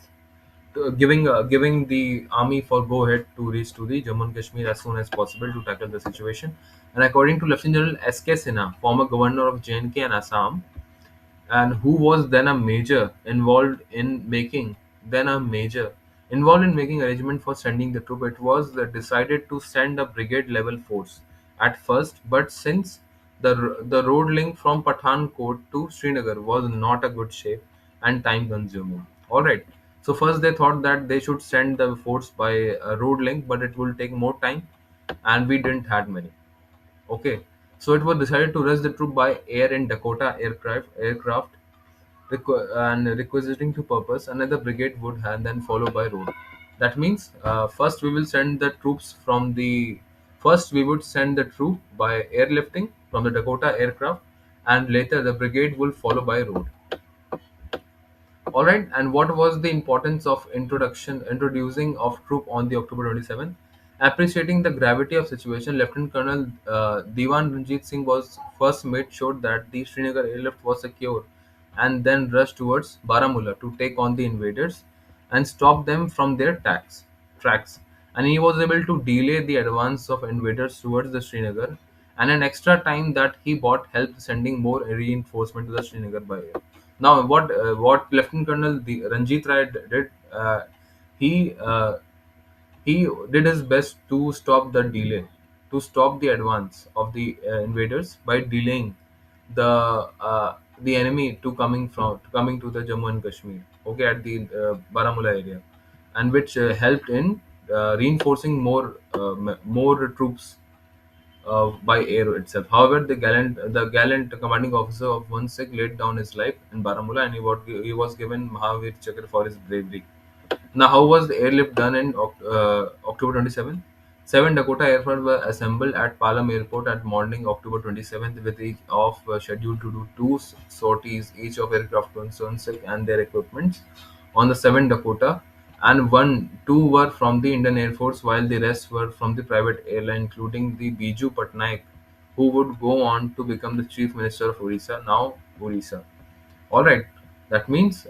giving the army for go ahead to reach to the Jammu and Kashmir as soon as possible to tackle the situation. And according to Lieutenant General S.K. Sinha, former governor of J&K and Assam, and who was then a major involved in making arrangement for sending the troop, it was decided to send a brigade level force at first, but since the road link from Pathankot to Srinagar was not a good shape and time consuming. All right, so first they thought that they should send the force by a road link, but it will take more time, and we didn't had many. Okay, so it was decided to rush the troop by air in Dakota aircraft, and requisiting to purpose. Another brigade would have then follow by road. That means first we would send the troop by airlifting from the Dakota aircraft, and later the brigade will follow by road. All right, and what was the importance of introducing of troop on the October 27th? Appreciating the gravity of situation, Lieutenant Colonel Diwan Ranjit Singh was first made sure that the Srinagar airlift was secure, and then rushed towards Baramulla to take on the invaders and stop them from their tracks. And he was able to delay the advance of invaders towards the Srinagar, and an extra time that he bought helped sending more reinforcement to the Srinagar by air. Now, what Lieutenant Colonel Ranjit Rai did, he uh, he did his best to stop the delay, to stop the advance of the invaders by delaying the enemy to coming to the Jammu and Kashmir. Okay, at the Baramulla area, and which helped in reinforcing more troops by air itself. However, the gallant commanding officer of one Sikh laid down his life in Baramulla, and he was given Mahavir Chakra for his bravery. Now, how was the airlift done in October 27th? Seven Dakota aircraft were assembled at Palam Airport at morning October 27th, with each of scheduled to do two sorties, each of aircraft concerned Silk and their equipments on the 7 Dakota, and two were from the Indian Air Force, while the rest were from the private airline, including the Biju Patnaik, who would go on to become the Chief Minister of Orissa, now Orissa. All right. That means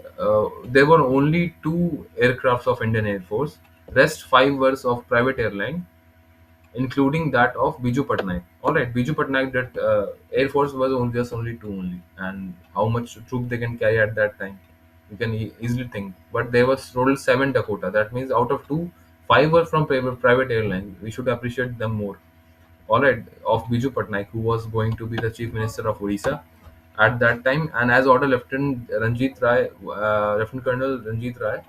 there were only two aircrafts of Indian Air Force. Rest five were of private airline, including that of Biju Patnaik. All right, Biju Patnaik, that Air Force was only two only, and how much troop they can carry at that time, you can easily think. But there was total seven Dakota. That means out of two, five were from private airline. We should appreciate them more. All right, of Biju Patnaik, who was going to be the Chief Minister of Orissa at that time, and as order Lieutenant Colonel Ranjit Rai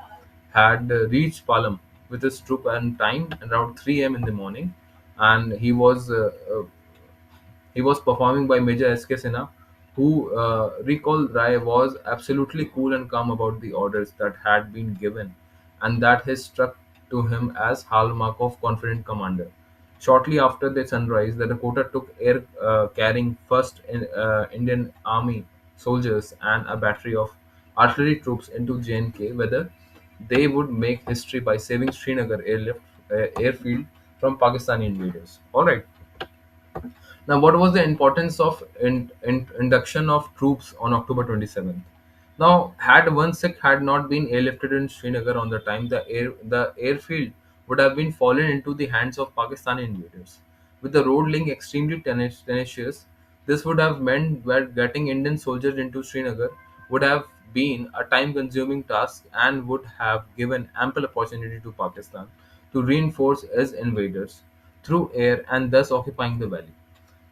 had reached Palam with his troop and time around 3 a.m. in the morning, and he was performing by Major S.K. Sinha, who recalled Rai was absolutely cool and calm about the orders that had been given, and that has struck to him as hallmark of confident commander. Shortly after the sunrise, the Dakota took air carrying first Indian Army soldiers and a battery of artillery troops into J&K, whether they would make history by saving Srinagar airfield from Pakistani invaders. All right. Now, what was the importance of induction of troops on October 27th? Now, had one Sikh had not been airlifted in Srinagar on the time, the airfield would have been fallen into the hands of Pakistani invaders. With the road link extremely tenacious, this would have meant that getting Indian soldiers into Srinagar would have been a time-consuming task and would have given ample opportunity to Pakistan to reinforce its invaders through air and thus occupying the valley.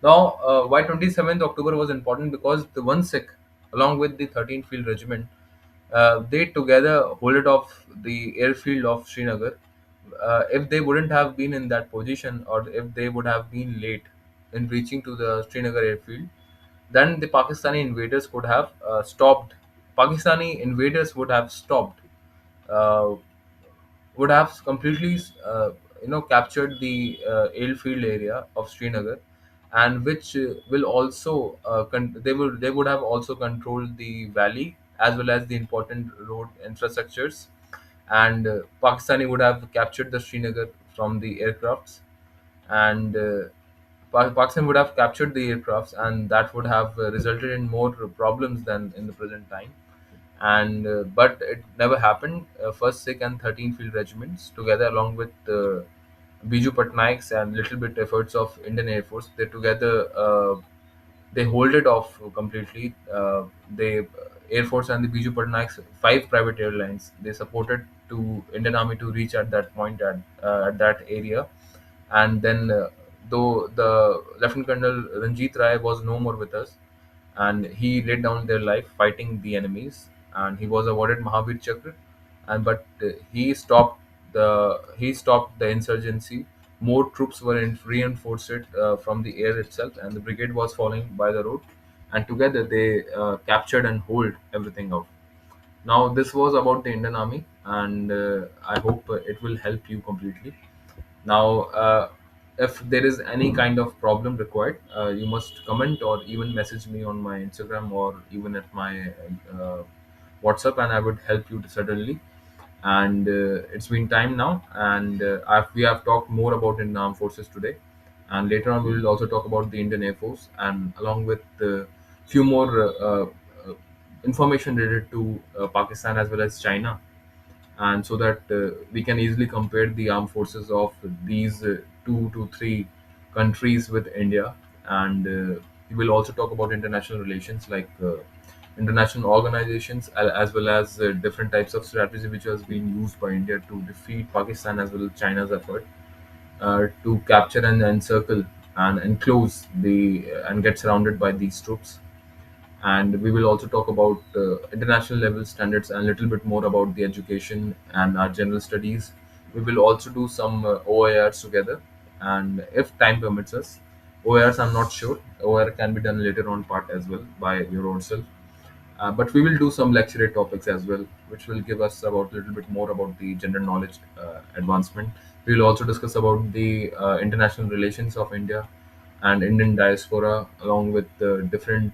Now, why 27th October was important? Because the one Sikh, along with the 13th Field Regiment, they together hold it off the airfield of Srinagar. If they wouldn't have been in that position, or if they would have been late in reaching to the Srinagar airfield, then the Pakistani invaders could have stopped. Pakistani invaders uh, would have completely captured the airfield area of Srinagar, and which will also they would have also controlled the valley as well as the important road infrastructures, and Pakistani would have captured the Srinagar from the aircrafts, and Pakistan would have captured the aircrafts, and that would have resulted in more problems than in the present time. And but it never happened. First, Sikh, and 13 Field Regiments, together along with Biju Patnaik's and little bit efforts of Indian Air Force, they together they hold it off completely. They Air Force and the Biju Patnaik's five private airlines, they supported to Indian Army to reach at that point at that area. And then though the Lieutenant Colonel Ranjit Rai was no more with us, and he laid down their life fighting the enemies, and he was awarded Mahavir Chakra. And but he stopped the insurgency. More troops were reinforced from the air itself, and the brigade was falling by the road, and together they captured and hold everything out. Now this was about the Indian Army, and I hope it will help you completely. Now, if there is any kind of problem required, you must comment or even message me on my Instagram or even at my WhatsApp, and I would help you certainly. And it's been time now, and we have talked more about Indian Armed Forces today, and later on we will also talk about the Indian Air Force, and along with few more information related to Pakistan as well as China, and so that we can easily compare the armed forces of these two to three countries with India. And we will also talk about international relations, like international organizations, as well as different types of strategy which has been used by India to defeat Pakistan as well as China's effort to capture and encircle and enclose the and get surrounded by these troops. And we will also talk about international level standards and a little bit more about the education and our general studies. We will also do some OIRs together, and if time permits us, OIRs I'm not sure. OIR can be done later on part as well by your own self. But we will do some lecture topics as well, which will give us about a little bit more about the general knowledge advancement. We will also discuss about the international relations of India and Indian diaspora, along with different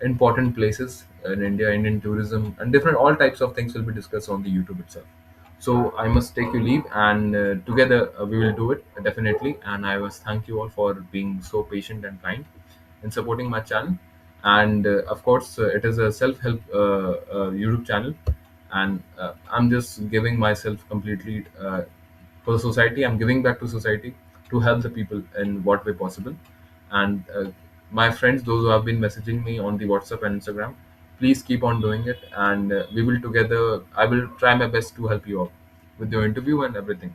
important places in India, Indian tourism, and different all types of things will be discussed on the YouTube itself. So I must take you leave, and together we will do it definitely. And I must thank you all for being so patient and kind in supporting my channel. And of course, it is a self-help YouTube channel, and I'm just giving myself completely for the society. I'm giving back to society to help the people in what way possible. And my friends, those who have been messaging me on the WhatsApp and Instagram, please keep on doing it, and we will together. I will try my best to help you out with your interview and everything.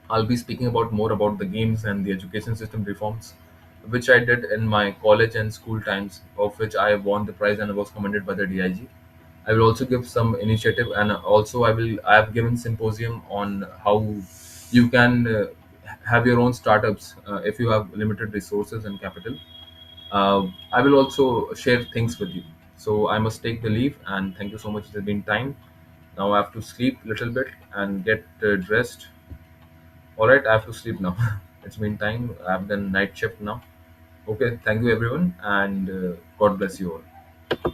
I'll be speaking about more about the games and the education system reforms, which I did in my college and school times, of which I won the prize and was commended by the DIG. I will also give some initiative, and also I have given symposium on how you can have your own startups if you have limited resources and capital. I will also share things with you. So I must take the leave, and thank you so much. It has been time. Now I have to sleep a little bit and get dressed. All right, I have to sleep now. It's been time. I've done night shift now. Okay, thank you everyone, and God bless you all.